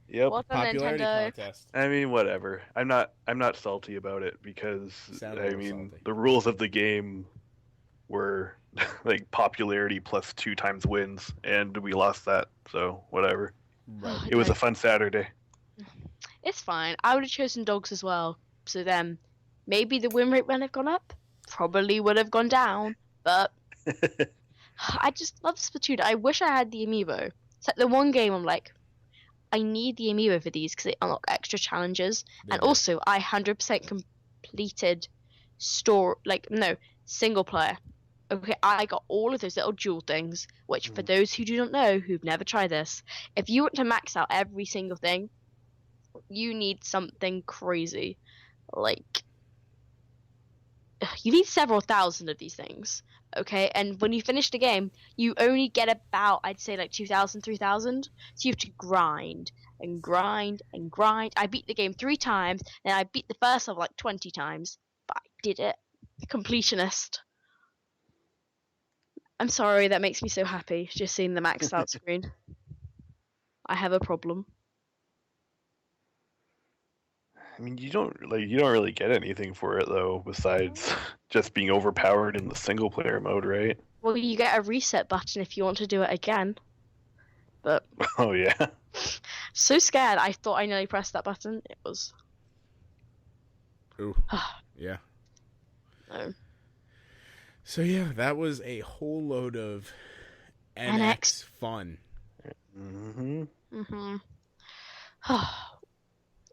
Yep. Popularity contest. I mean, whatever. I'm not salty about it because salty. The rules of the game were like popularity plus 2 times wins, and we lost that. So whatever. Right. It was a fun Saturday. It's fine. I would have chosen dogs as well. So then, maybe the win rate would have gone up. Probably would have gone down. But I just love Splatoon. I wish I had the amiibo. It's like the one game I'm like, I need the amiibo for these because they unlock extra challenges. Yeah. And also, I 100% completed single player. Okay, I got all of those little jewel things, which for those who do not know, who've never tried this, if you want to max out every single thing, you need something crazy. Like, you need several thousand of these things. Okay, and when you finish the game, you only get about, I'd say, like 2,000, 3,000. So you have to grind and grind and grind. I beat the game 3 times, and I beat the first level like 20 times, but I did it. Completionist. I'm sorry, that makes me so happy, just seeing the maxed out screen. I have a problem. I mean, you don't really get anything for it though, besides just being overpowered in the single player mode, right? Well, you get a reset button if you want to do it again. But oh yeah, so scared. I thought I nearly pressed that button. It was. Ooh. Yeah. No. So yeah, that was a whole load of NX fun.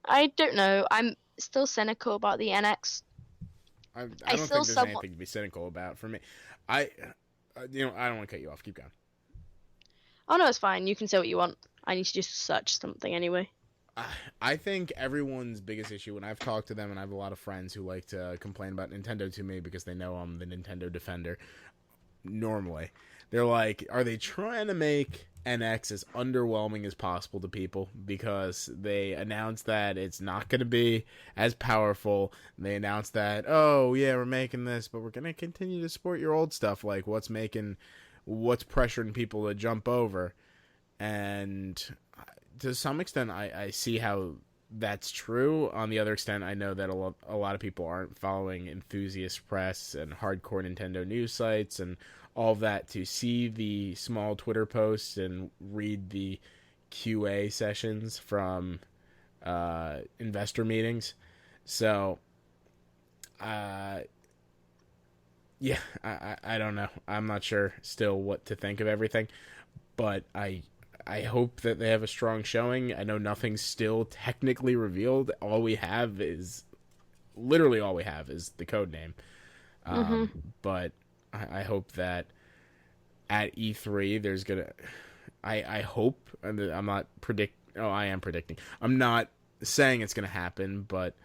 I don't know. I'm still cynical about the NX. I don't think there's anything to be cynical about for me. I don't want to cut you off. Keep going. Oh no, it's fine. You can say what you want. I need to just search something anyway. I think everyone's biggest issue, when I've talked to them, and I have a lot of friends who like to complain about Nintendo to me because they know I'm the Nintendo defender. Normally, they're like, are they trying to make NX as underwhelming as possible to people because they announced that it's not going to be as powerful. They announced that, oh yeah, we're making this, but we're going to continue to support your old stuff. Like what's pressuring people to jump over. And to some extent, I see how that's true. On the other extent, I know that a lot of people aren't following enthusiast press and hardcore Nintendo news sites and all of that to see the small Twitter posts and read the QA sessions from investor meetings. So, yeah, I don't know. I'm not sure still what to think of everything, but I hope that they have a strong showing. I know nothing's still technically revealed. All we have is literally all we have is the code name. But I hope that at E3 there's gonna. I hope, and I'm not I am predicting. I'm not saying it's gonna happen, but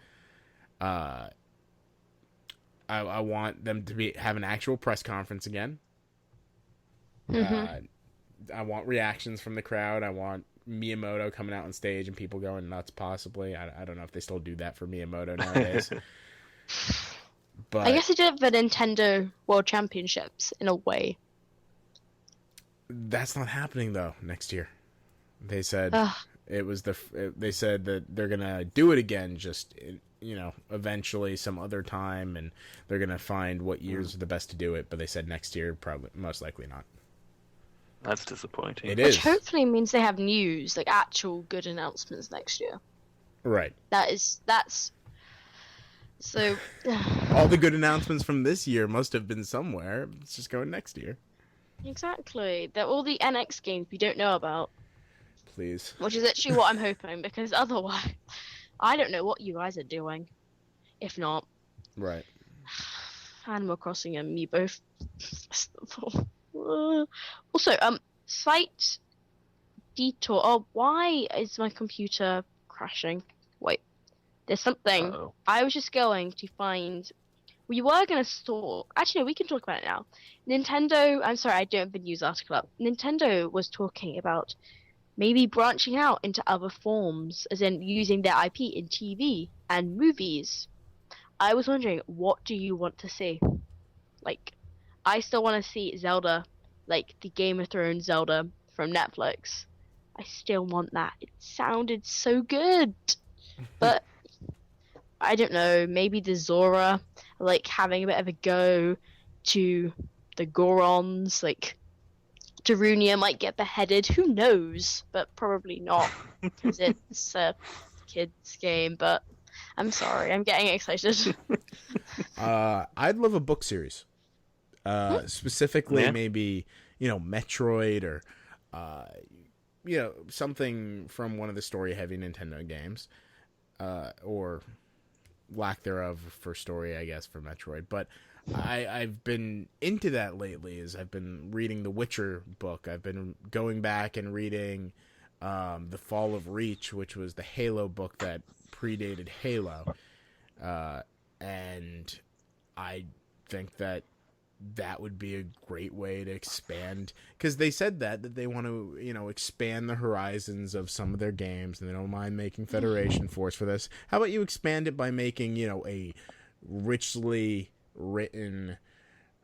I want them to have an actual press conference again. I want reactions from the crowd. I want Miyamoto coming out on stage and people going nuts, possibly. I don't know if they still do that for Miyamoto nowadays. But I guess they did it for Nintendo World Championships, in a way. That's not happening, though, next year. They said they said that they're going to do it again, just, eventually some other time, and they're going to find what years are the best to do it, but they said next year, probably, most likely not. That's disappointing. It Which is. hopefully means they have news, like actual good announcements next year. Right. That's so. All the good announcements from this year must have been somewhere. It's just going next year. Exactly. They're all the NX games we don't know about. Please. Which is actually what I'm hoping, because otherwise, I don't know what you guys are doing. If not. Right. Animal Crossing and me both. Also, slight detour. Oh, why is my computer crashing? Wait, there's something. Uh-oh. I was just going to find. We were going to store. Actually, no, we can talk about it now. Nintendo. I'm sorry, I don't have the news article up. Nintendo was talking about maybe branching out into other forms, as in using their IP in TV and movies. I was wondering, what do you want to see? Like, I still want to see Zelda, like the Game of Thrones Zelda from Netflix. I still want that. It sounded so good. But, I don't know, maybe the Zora, like, having a bit of a go to the Gorons, like, Darunia might get beheaded. Who knows? But probably not, because it's a kid's game, but I'm sorry, I'm getting excited. I'd love a book series. Specifically, maybe, Metroid or, something from one of the story-heavy Nintendo games, or lack thereof for story, I guess, for Metroid. But I've been into that lately, as I've been reading the Witcher book. I've been going back and reading The Fall of Reach, which was the Halo book that predated Halo. And I think that would be a great way to expand, because they said that they want to, expand the horizons of some of their games, and they don't mind making Federation Force for this. How about you expand it by making, a richly written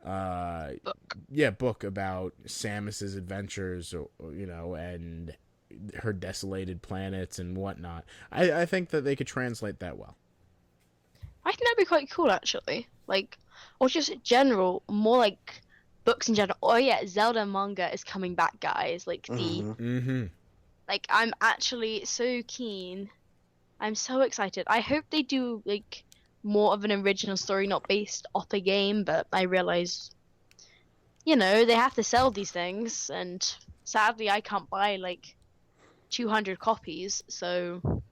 book about Samus's adventures, and her desolated planets and whatnot. I think that they could translate that well. I think that'd be quite cool, actually. Like, or just general, more like books in general. Oh yeah, Zelda manga is coming back, guys. Like like, I'm actually so keen. I'm so excited. I hope they do like more of an original story, not based off a game. But I realize, they have to sell these things, and sadly, I can't buy like 200 copies. So.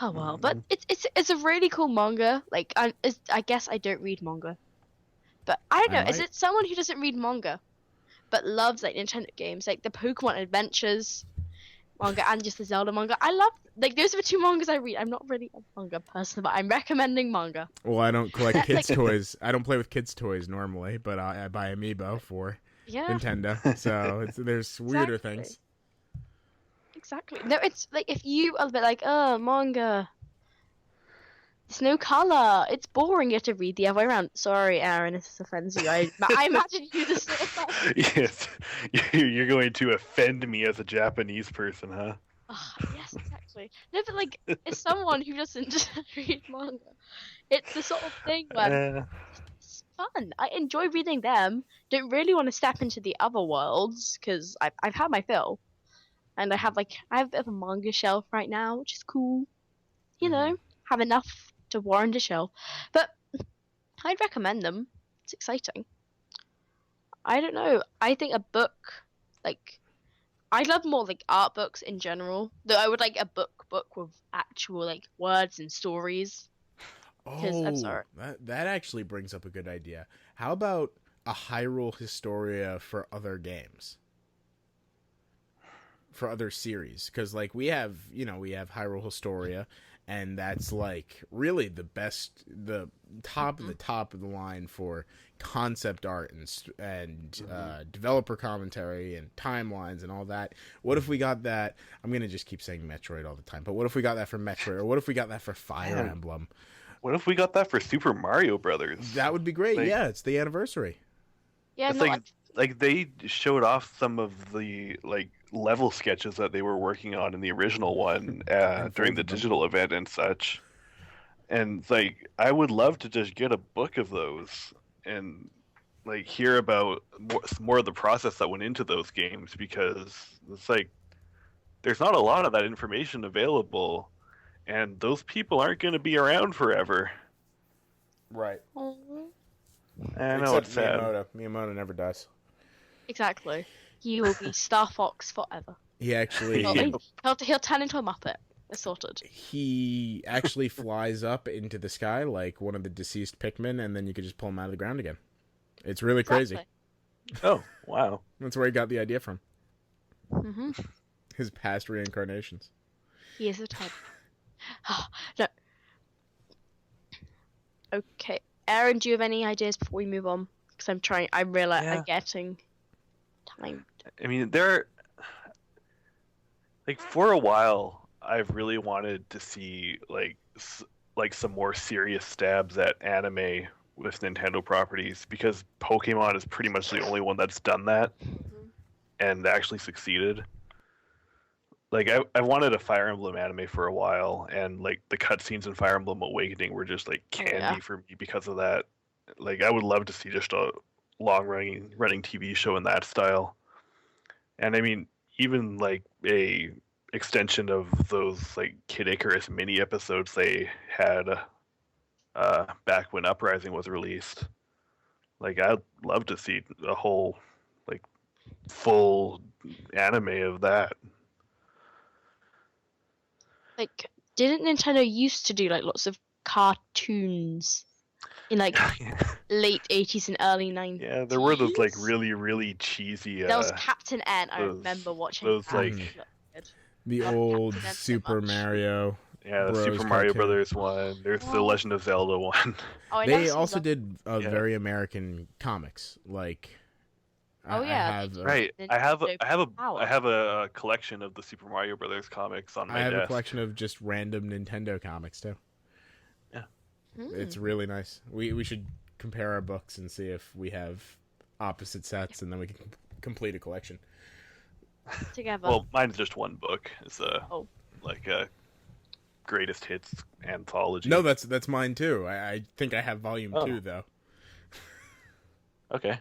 Oh well, but it's a really cool manga. Like, I guess I don't read manga, but I don't know. Is it someone who doesn't read manga, but loves like Nintendo games, like the Pokemon Adventures manga and just the Zelda manga? I love, like, those are the two mangas I read. I'm not really a manga person, but I'm recommending manga. Well, I don't collect kids' toys. I don't play with kids' toys normally, but I buy Amiibo for Nintendo. So there's weirder things. Exactly. No, it's like, if you are a bit like, oh, manga, it's no color, it's boring, you have to read the other way around. Sorry, Aaron, if this offends you. I imagine you just sort of Yes, you're going to offend me as a Japanese person, huh? Yes, exactly. No, but like, as someone who doesn't read manga, it's the sort of thing where it's fun. I enjoy reading them. Don't really want to step into the other worlds, because I've had my fill. And I have a bit of a manga shelf right now, which is cool. Have enough to warrant a shelf. But I'd recommend them. It's exciting. I don't know. I think a book, like, I love more like art books in general. Though I would like a book with actual like words and stories. I'm sorry. that actually brings up a good idea. How about a Hyrule Historia for other games? For other series, because like we have Hyrule Historia, and that's like really the best, the top of the line for concept art and developer commentary and timelines and all that. What if we got that? I'm gonna just keep saying Metroid all the time, but what if we got that for Metroid, or what if we got that for Fire Emblem? What if we got that for Super Mario Brothers? That would be great. Like, yeah, it's the anniversary. Yeah, it's like they showed off some of the like level sketches that they were working on in the original one during the digital event and such. And like, I would love to just get a book of those and like hear about more of the process that went into those games, because it's like there's not a lot of that information available, and those people aren't going to be around forever. Right. I know it's sad. Miyamoto never dies. Exactly. He will be Star Fox forever. He actually... He'll turn into a Muppet. It's sorted. He actually flies up into the sky like one of the deceased Pikmin, and then you could just pull him out of the ground again. It's really crazy. Oh, wow. That's where he got the idea from. Mm-hmm. His past reincarnations. He is a type. No. Okay. Aaron, do you have any ideas before we move on? Because I'm getting time. I mean, like, for a while, I've really wanted to see like some more serious stabs at anime with Nintendo properties, because Pokemon is pretty much the only one that's done that and actually succeeded. Like, I wanted a Fire Emblem anime for a while, and like the cutscenes in Fire Emblem Awakening were just like candy for me because of that. Like, I would love to see just a running TV show in that style. And I mean, even like a extension of those like Kid Icarus mini episodes they had back when Uprising was released. Like, I'd love to see a whole like full anime of that. Like, didn't Nintendo used to do like lots of cartoons in like late 80s and early 90s? Yeah, there were those like really, really cheesy. There was Captain N. I remember watching those that. like the old Super Mario. Yeah, the Super Mario Brothers one. There's the Legend of Zelda one. They also did very American comics, like. I have a collection of the Super Mario Brothers comics on my desk. I have a collection of just random Nintendo comics too. Yeah, it's really nice. We should compare our books and see if we have opposite sets, and then we can complete a collection together. Well, mine's just one book. It's like a greatest hits anthology. No, that's mine too. I think I have volume 2 though. Okay.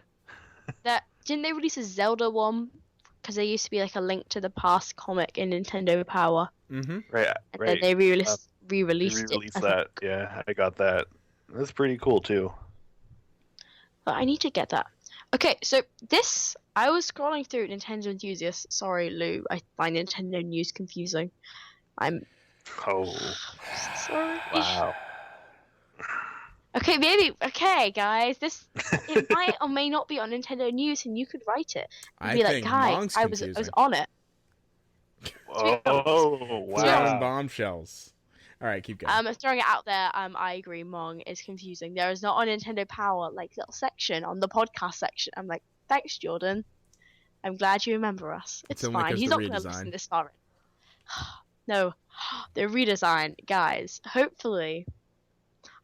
Didn't they release a Zelda one? Because there used to be like a Link to the Past comic in Nintendo Power. Mm-hmm. Right. And then they re-released it. Re-released that. Yeah, I got that. That's pretty cool too. But I need to get that. Okay, so I was scrolling through Nintendo Enthusiasts. Sorry, Lou. I find Nintendo news confusing. I'm. Oh. Sorry. Wow. Okay, maybe. Okay, guys, it might or may not be on Nintendo News, and you could write it. And be like, guys, I was on it. Oh, wow! Throwing bombshells. All right, keep going. Throwing it out there. I agree. Mong is confusing. There is not a Nintendo Power like little section on the podcast section. I'm like, thanks, Jordan. I'm glad you remember us. It's fine. He's not going to listen this far. No, the redesign, guys. Hopefully.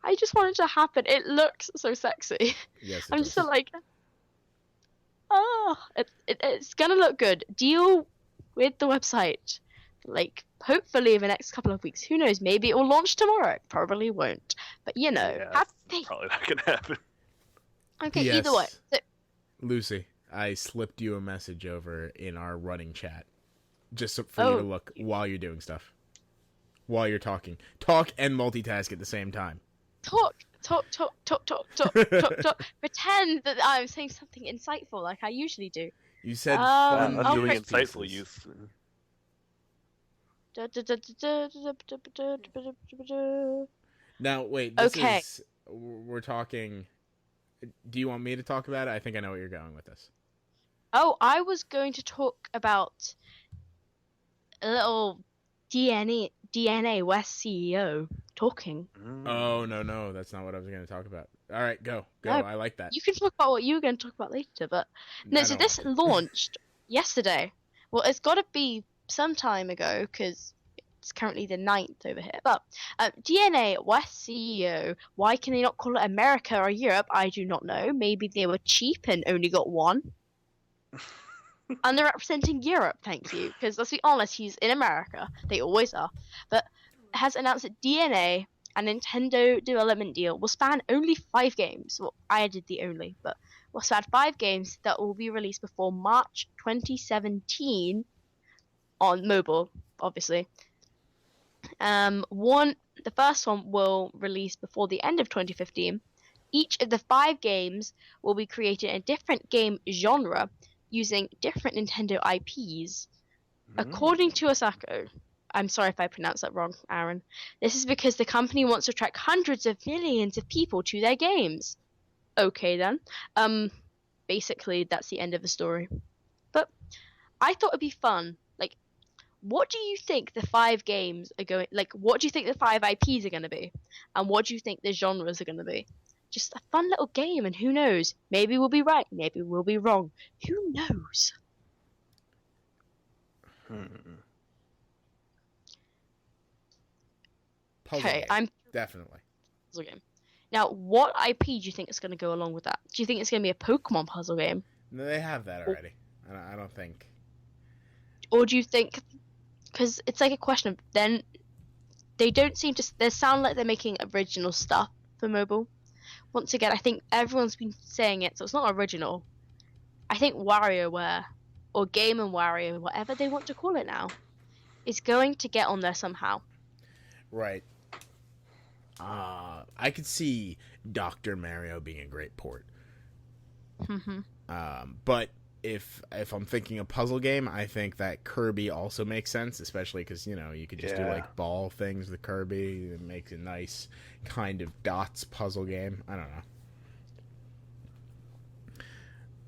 I just want it to happen. It looks so sexy. Yes, I'm just like, it's gonna look good. Deal with the website. Like, hopefully in the next couple of weeks. Who knows? Maybe it will launch tomorrow. Probably won't. But that's probably not gonna happen. Okay, either way. So, Lucy, I slipped you a message over in our running chat, just for you to look while you're doing stuff, while you're talking. Talk and multitask at the same time. Talk. Pretend that I'm saying something insightful like I usually do. You said I'm doing insightful use. Now, wait, we're talking... Do you want me to talk about it? I think I know where you're going with this. Oh, I was going to talk about a little DNA West CEO talking. Oh, no, that's not what I was going to talk about. All right, go. No, I like that. You can talk about what you were going to talk about later, but... No, so this launched yesterday. Well, it's got to be some time ago, because it's currently the 9th over here. But DNA West CEO, why can they not call it America or Europe? I do not know. Maybe they were cheap and only got one. And they're representing Europe, thank you. Because let's be honest, he's in America. They always are. But has announced that DNA, a Nintendo development deal, will span only 5 games. Well, I added the only, but will span 5 games that will be released before March 2017 on mobile, obviously. The first one will release before the end of 2015. Each of the 5 games will be created in a different game genre, using different Nintendo IPs. According to Osako, I'm sorry if I pronounced that wrong, Aaron, this is because the company wants to attract hundreds of millions of people to their games. Okay then. Basically, that's the end of the story. But I thought it'd be fun. Like, what do you think the 5 games are going... Like, what do you think the 5 IPs are going to be? And what do you think the genres are going to be? Just a fun little game, and who knows? Maybe we'll be right, maybe we'll be wrong. Who knows? Puzzle game. I'm definitely puzzle game. Now, what IP do you think is going to go along with that? Do you think it's going to be a Pokemon puzzle game? No, they have that already. I don't think. Or do you think... Because it's like a question of... Then they don't seem to... They sound like they're making original stuff for mobile. Once again, I think everyone's been saying it, so it's not original. I think WarioWare, or Game & Wario, whatever they want to call it now, is going to get on there somehow. Right. I could see Dr. Mario being a great port. But if I'm thinking a puzzle game, I think that Kirby also makes sense, especially because, you know, you could just do like ball things with Kirby. It makes a nice kind of dots puzzle game. I don't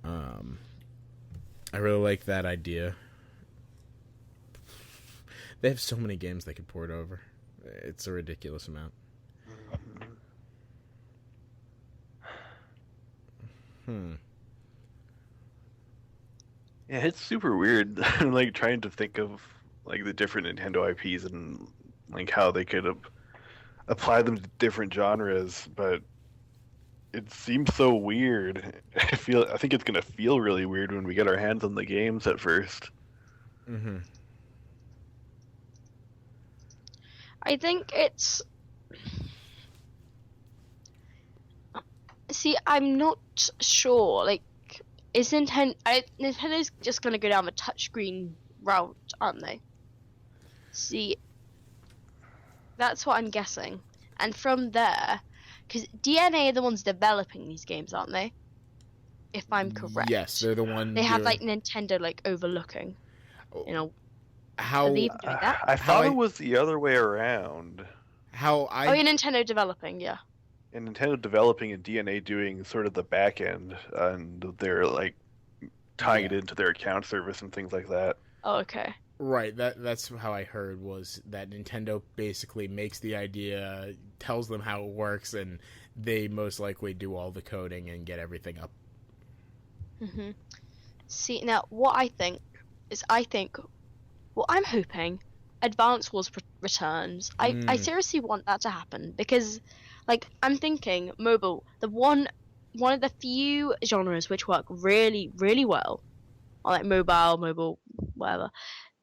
know. I really like that idea. They have so many games they could port over. It's a ridiculous amount. Yeah, it's super weird. Like trying to think of like the different Nintendo IPs and like how they could apply them to different genres, but it seems so weird. I think it's gonna feel really weird when we get our hands on the games at first. I think it's... See, I'm not sure. Like, is Nintendo's just gonna go down the touchscreen route, aren't they? See, that's what I'm guessing. And from there, because DNA are the ones developing these games, aren't they? If I'm correct. Yes, they're the one. They have like Nintendo like overlooking. You know. How? Are they even doing that? I thought it was the other way around. Oh, yeah, Nintendo developing, yeah. And Nintendo developing and DNA doing sort of the back end, and they're like tying it into their account service and things like that. Oh, okay. Right, that's how I heard, was that Nintendo basically makes the idea, tells them how it works, and they most likely do all the coding and get everything up. See, now, what I think is, well, I'm hoping Advance Wars returns. I seriously want that to happen, because, like, I'm thinking mobile, one of the few genres which work really, really well, on like mobile, whatever,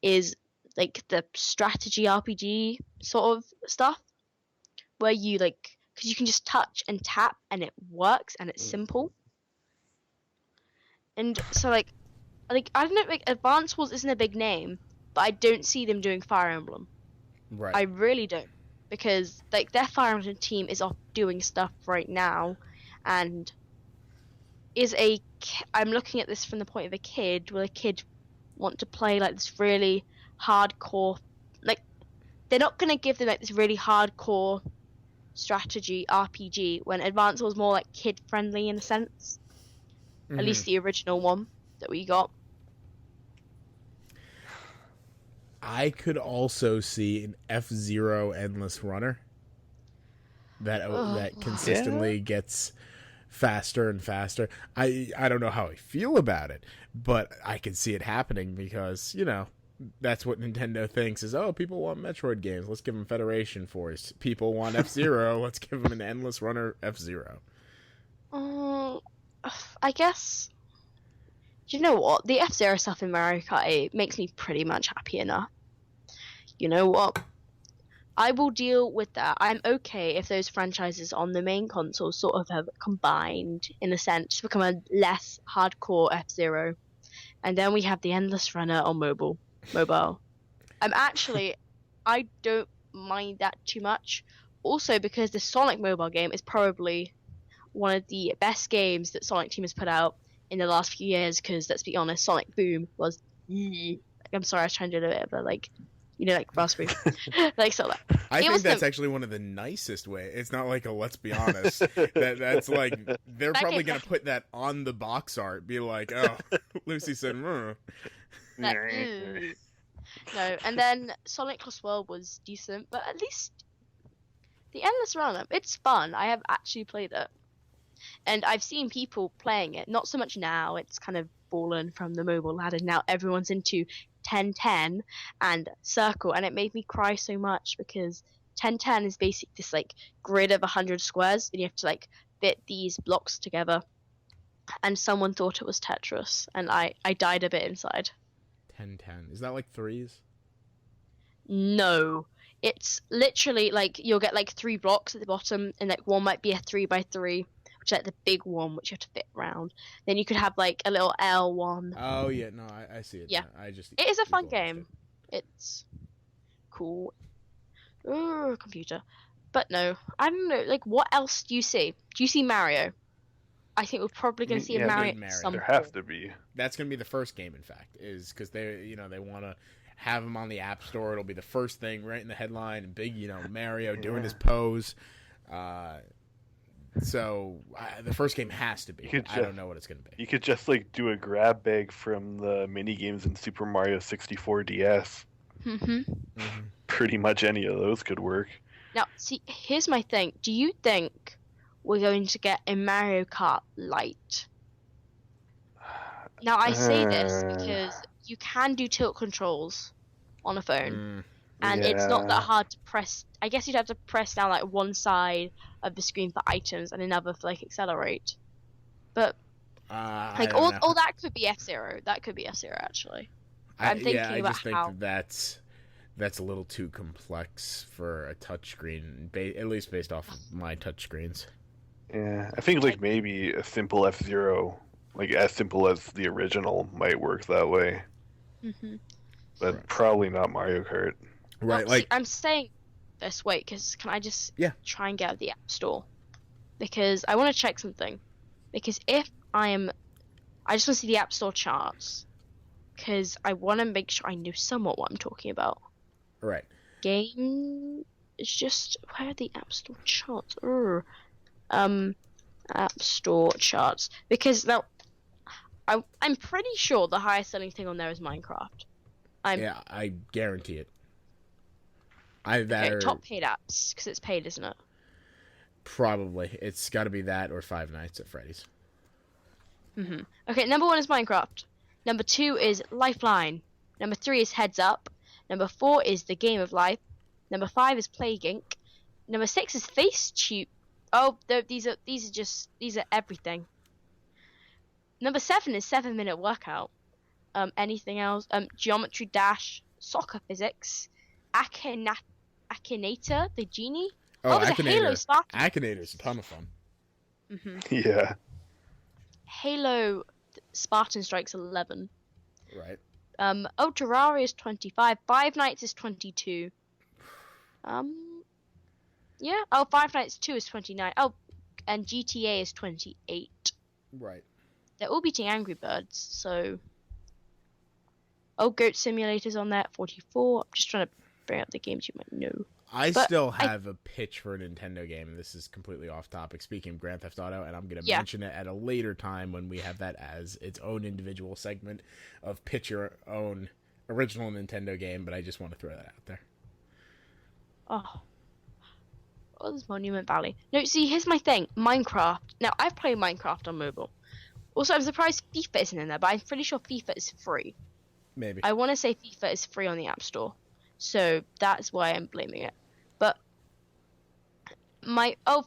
is like the strategy RPG sort of stuff, where you like, because you can just touch and tap and it works and it's simple. And so like I don't know, like Advance Wars isn't a big name, but I don't see them doing Fire Emblem. Right. I really don't, because like their Fire Emblem team is off doing stuff right now, and I'm looking at this from the point of a kid. Will a kid want to play like this really hardcore? Like, they're not gonna give them like this really hardcore strategy RPG when Advance was more like kid friendly in a sense. At least the original one that we got. I could also see an F-Zero endless runner that consistently gets faster and faster. I don't know how I feel about it, but I can see it happening because, you know, that's what Nintendo thinks is, oh, people want Metroid games. Let's give them Federation Force. People want F-Zero. Let's give them an endless runner F-Zero. I guess... You know what? The F-Zero stuff in Mario Kart 8 makes me pretty much happy enough. You know what? I will deal with that. I'm okay if those franchises on the main console sort of have combined, in a sense, to become a less hardcore F-Zero. And then we have the Endless Runner on mobile. I don't mind that too much. Also, because the Sonic mobile game is probably one of the best games that Sonic Team has put out in the last few years, because let's be honest, Sonic Boom was... I'm sorry, I was trying to do a bit of a, like, you know, like raspberry. Like, so that. I think that's actually one of the nicest ways. It's not like a let's be honest. That's like, they're probably going to put that on the box art, be like, oh, Lucy said, No, and then Sonic Lost World was decent, but at least the Endless Runner, it's fun. I have actually played it. And I've seen people playing it, not so much now, it's kind of fallen from the mobile ladder. Now everyone's into 10-10 and Circle, and it made me cry so much because 10-10 is basically this like grid of 100 squares, and you have to like fit these blocks together. And someone thought it was Tetris, and I died a bit inside. 10-10. Is that like threes? No. It's literally like you'll get like 3 blocks at the bottom, and like one might be a 3x3. Which is like the big one, which you have to fit around. Then you could have like a little L one. Oh yeah, no, I see it. Yeah, it is a fun game. It's cool. Ooh, computer. But no, I don't know. Like, what else do you see? Do you see Mario? I think we're probably going to see a Mario. There has to be. That's going to be the first game, in fact, is because they want to have him on the App Store. It'll be the first thing right in the headline, and big, Mario doing his pose. So the first game has to be. I don't know what it's going to be. You could just like do a grab bag from the mini games in Super Mario 64 DS. Pretty much any of those could work. Now, see, here's my thing. Do you think we're going to get a Mario Kart Lite? Now, I say this because you can do tilt controls on a phone. And it's not that hard to press. I guess you'd have to press down like one side of the screen for items and another for like accelerate. But like all that could be F-Zero. That could be F-Zero actually. I'm thinking about how. That's a little too complex for a touchscreen, at least based off of my touchscreens. Yeah, I think like maybe a simple F-Zero, like as simple as the original, might work that way. But probably not Mario Kart. Right, see, I'm saying this. Wait, because can I just try and get out the App Store? Because I want to check something. Because if I just want to see the App Store charts. Because I want to make sure I know somewhat what I'm talking about. Right. Game is just where are the App Store charts? App Store charts. Because now, I'm pretty sure the highest selling thing on there is Minecraft. I guarantee it. Top paid apps, because it's paid, isn't it? Probably. It's got to be that or Five Nights at Freddy's. Okay, number 1 is Minecraft. Number 2 is Lifeline. Number 3 is Heads Up. Number 4 is The Game of Life. Number 5 is Plague Inc. Number 6 is Facetune. Oh, these are everything. Number 7 is 7 Minute Workout. Anything else? Geometry Dash, Soccer Physics, Akinator, the genie. There's a Halo Spartan. Akinator's a ton of fun. Yeah. Halo Spartan Strikes 11. Right. Terraria is 25. Five Nights is 22. Yeah. Five Nights 2 is 29. And GTA is 28. Right. They're all beating Angry Birds, so... Goat Simulator's on there, 44. I'm just trying to bring up the games you might know. I still have a pitch for a Nintendo game. This is completely off topic. Speaking of Grand Theft Auto, and I'm going to mention it at a later time when we have that as its own individual segment of pitch your own original Nintendo game, but I just want to throw that out there. Oh, there's Monument Valley. No, see, here's my thing. Minecraft. Now, I've played Minecraft on mobile. Also, I'm surprised FIFA isn't in there, but I'm pretty sure FIFA is free. Maybe. I want to say FIFA is free on the App Store. So that's why I'm blaming it. But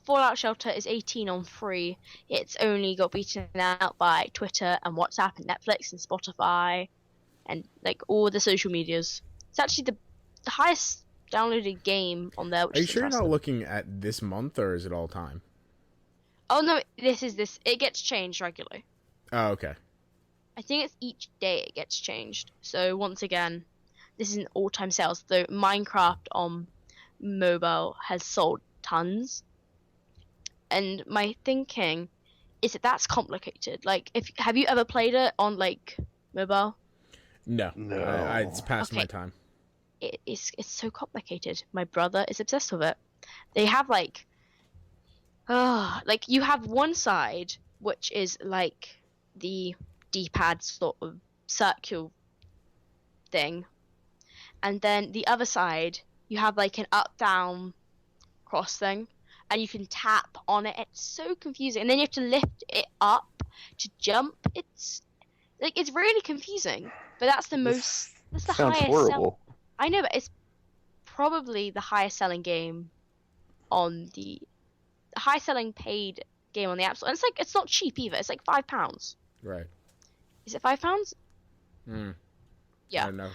Fallout Shelter is 18 on free. It's only got beaten out by Twitter and WhatsApp and Netflix and Spotify and like all the social medias. It's actually the highest downloaded game on there. Are you sure you're not looking at this month, or is it all time? Oh no, this. It gets changed regularly. Oh, okay. I think it's each day it gets changed. So once again, this is an all-time sales. Though Minecraft on mobile has sold tons, and my thinking is that that's complicated. Like, have you ever played it on like mobile? No. It's past my time. It's so complicated. My brother is obsessed with it. They have like you have one side which is like the D-pad sort of circle thing, and then the other side you have like an up-down cross thing, and you can tap on it. It's so confusing, and then you have to lift it up to jump. It's really confusing, but that's the sounds highest horrible. I know, but it's probably the highest selling game on the highest selling paid game on the App Store. And it's not cheap either. It's like £5. Right. Is it £5? Yeah. I don't know.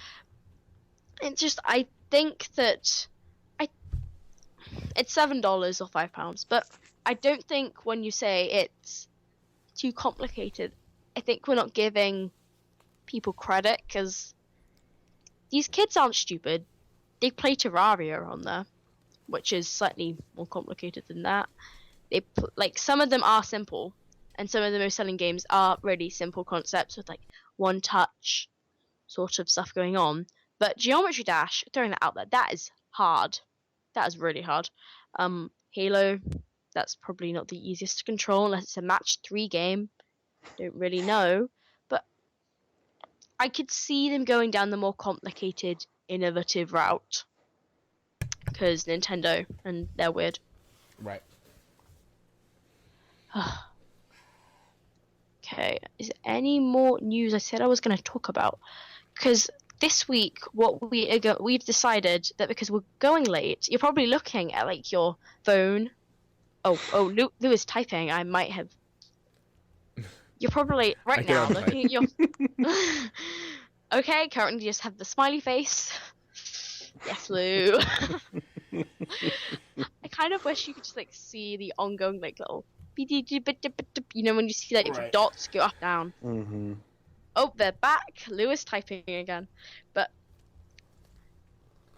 It's just, I think that it's $7 or £5, but I don't think when you say it's too complicated, I think we're not giving people credit, because these kids aren't stupid. They play Terraria on there, which is slightly more complicated than that. Some of them are simple, and some of the most selling games are really simple concepts with like one touch sort of stuff going on. But Geometry Dash, throwing that out there, that is hard. That is really hard. Halo, that's probably not the easiest to control unless it's a match 3 game. Don't really know. But I could see them going down the more complicated, innovative route. Because Nintendo, and they're weird. Right. Okay, is there any more news I said I was going to talk about? Because this week, we've decided that because we're going late, you're probably looking at like your phone. Lou is typing. I might have. You're probably right now looking at your. Okay, currently just have the smiley face. Yes, Lou. I kind of wish you could just like see the ongoing like little, you know, when you see like right. dots go up down. Mm-hmm. Oh, they're back. Lou is typing again, but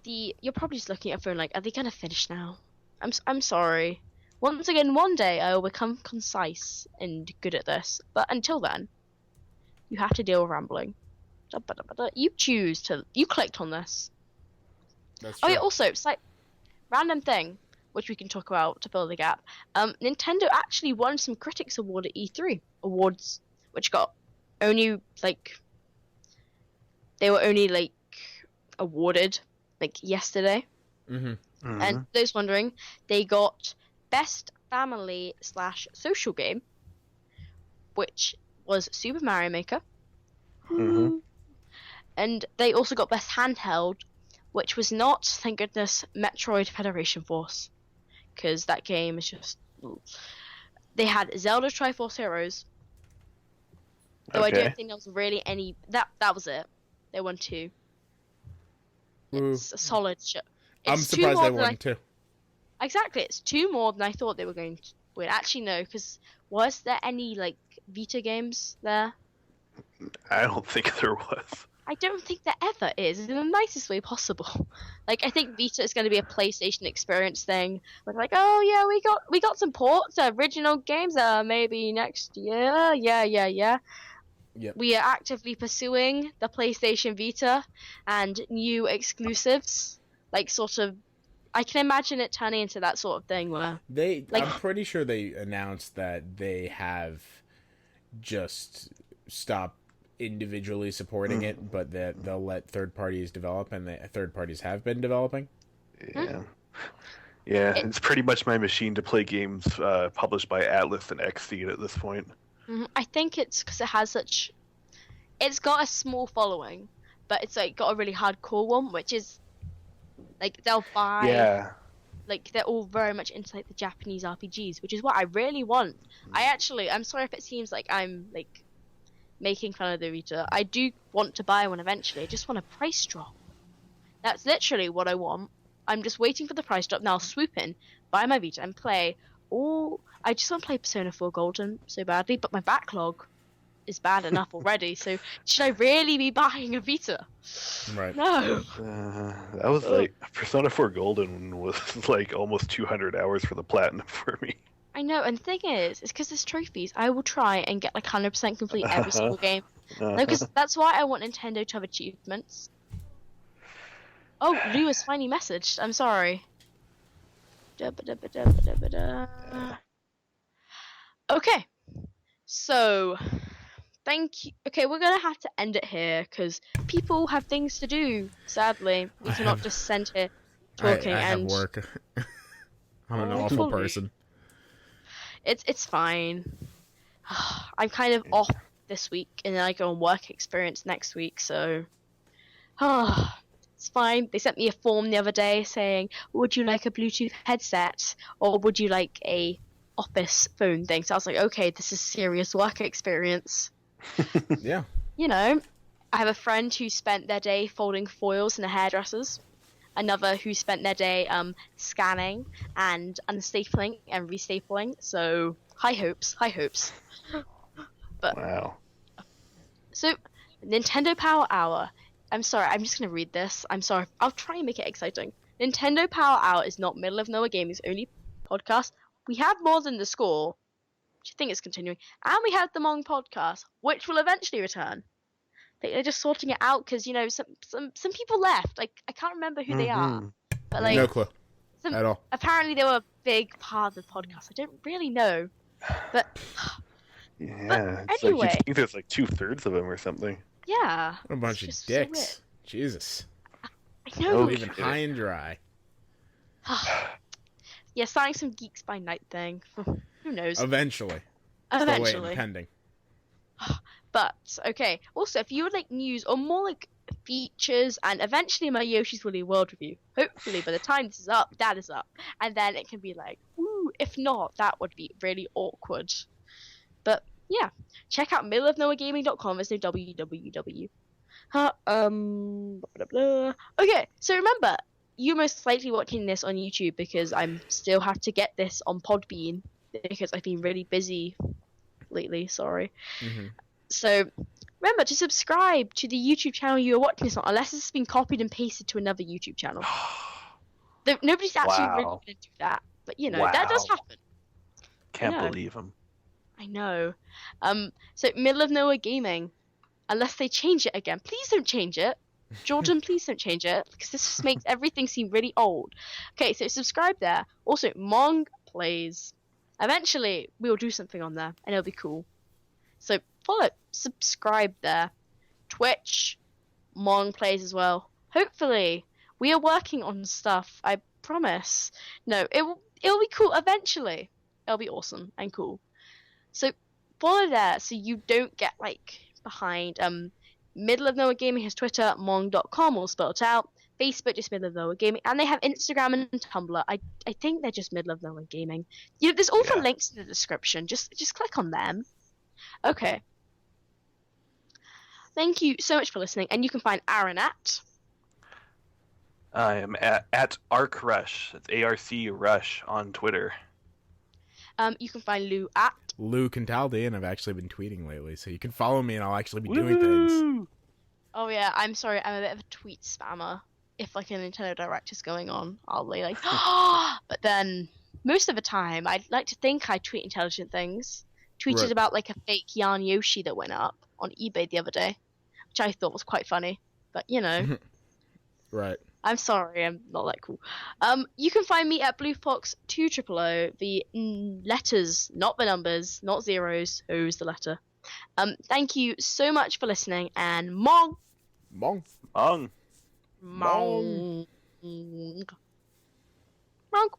you're probably just looking at a phone like, are they gonna finish now? I'm sorry. Once again, one day I will become concise and good at this, but until then, you have to deal with rambling. You clicked on this. That's Oh true. yeah, also, it's like random thing, which we can talk about to fill the gap. Nintendo actually won some Critics Award at E3 Awards, which got only they were only awarded yesterday. Mm-hmm. Mm-hmm. And those wondering, they got Best Family / Social Game, which was Super Mario Maker. Mm-hmm. And they also got Best Handheld, which was not, thank goodness, Metroid Federation Force, because that game is just. They had Zelda Triforce Heroes, though I don't think there was really any. That was it. They won 2. It's a solid show. I'm surprised they won 2. Exactly, it's 2 more than I thought they were going to win. Actually, no, because was there any Vita games there? I don't think there was. I don't think there ever is, in the nicest way possible. I think Vita is going to be a PlayStation experience thing. We're oh yeah, we got some ports, original games, maybe next year. Yeah. Yep. We are actively pursuing the PlayStation Vita and new exclusives, I can imagine it turning into that sort of thing where I'm pretty sure they announced that they have just stopped individually supporting it, but that they'll let third parties develop, and the third parties have been developing. Yeah. Yeah, it's pretty much my machine to play games published by Atlas and Xseed at this point. I think it's because it has it's got a small following, but it's like got a really hardcore one, which is like they'll buy. Yeah. Like they're all very much into like the Japanese RPGs, which is what I really want. I'm sorry if it seems like I'm like making fun of the Vita. I do want to buy one eventually. I just want a price drop. That's literally what I want. I'm just waiting for the price drop. Now I'll swoop in, buy my Vita, and play all. I just want to play Persona 4 Golden so badly, but my backlog is bad enough already. So should I really be buying a Vita? Right. No. That was like Persona 4 Golden was like almost 200 hours for the platinum for me. I know, and the thing is, it's because there's trophies. I will try and get like 100% complete every single game. No, because that's why I want Nintendo to have achievements. Oh, Lou has finally messaged. I'm sorry. Okay, so thank you. Okay, we're gonna have to end it here because people have things to do. Sadly, we cannot just send here talking I and have work. I'm an awful person. It's fine. I'm kind of off this week, and then I go on work experience next week, so it's fine. They sent me a form the other day saying, would you like a Bluetooth headset or would you like a office phone thing? So I was like, okay, this is serious work experience. Yeah. You know, I have a friend who spent their day folding foils in a hairdresser's. Another who spent their day scanning and unstapling and restapling. So high hopes. But wow. So Nintendo Power Hour. I'm sorry, I'm just gonna read this. I'm sorry. I'll try and make it exciting. Nintendo Power Hour is not Middle of Nowhere Gaming's only podcast. We have More Than the Score, which I think is continuing, and we have the Mong podcast, which will eventually return. They're just sorting it out because, you know, some people left. Like, I can't remember who they are. But, like, no clue at all. Apparently they were a big part of the podcast. I don't really know. But, yeah. But anyway. Like, you think there's like 2/3 of them or something. Yeah. What a bunch of dicks. So Jesus. I know. Leaving high and dry. Yeah, starting some Geeks by Night thing. Who knows? Eventually. Eventually. Pending. But, okay. Also, if you would like news or more like features and eventually my Yoshi's Woolly World review, hopefully by the time this is up, that is up. And then it can be like, woo, if not, that would be really awkward. But, yeah. Check out middleofnowheregaming.com. There's no www. Blah, blah, blah. Okay, so remember, you're most likely watching this on YouTube because I still have to get this on Podbean because I've been really busy lately, sorry. Mm-hmm. So remember to subscribe to the YouTube channel you're watching this on, unless it's been copied and pasted to another YouTube channel. Nobody's actually really going to do that, but you know, that does happen. Can't believe them. I know. So Middle of Nowhere Gaming, unless they change it again, please don't change it. Jordan, please don't change it, because this just makes everything seem really old. Okay, so subscribe there. Also, Mong Plays. Eventually, we will do something on there, and it'll be cool. So follow, subscribe there. Twitch, Mong Plays as well. Hopefully, we are working on stuff. I promise. No, it'll be cool eventually. It'll be awesome and cool. So follow there, so you don't get like behind. Middle of Nowhere Gaming has Twitter, Mong.com, all spelled out. Facebook, just Middle of Nowhere Gaming, and they have Instagram and Tumblr. I think they're just Middle of Nowhere Gaming. You know, there's all the links in the description. Just click on them. Okay. Thank you so much for listening, and you can find Aaron at. I am at ArcRush. That's ARC Rush on Twitter. You can find Lou at Lou Cantaldi, and I've actually been tweeting lately, so you can follow me, and I'll actually be doing things. Oh yeah, I'm sorry, I'm a bit of a tweet spammer. If like a Nintendo Direct is going on, I'll be like, but then most of the time, I'd like to think I tweet intelligent things. Tweeted about like a fake yarn Yoshi that went up on eBay the other day, which I thought was quite funny. But you know, right. I'm sorry, I'm not that cool. You can find me at BlueFox2000. The letters, not the numbers, not zeros. Who's the letter? Thank you so much for listening, and Mong. Mong. Mong. Mong. Mong.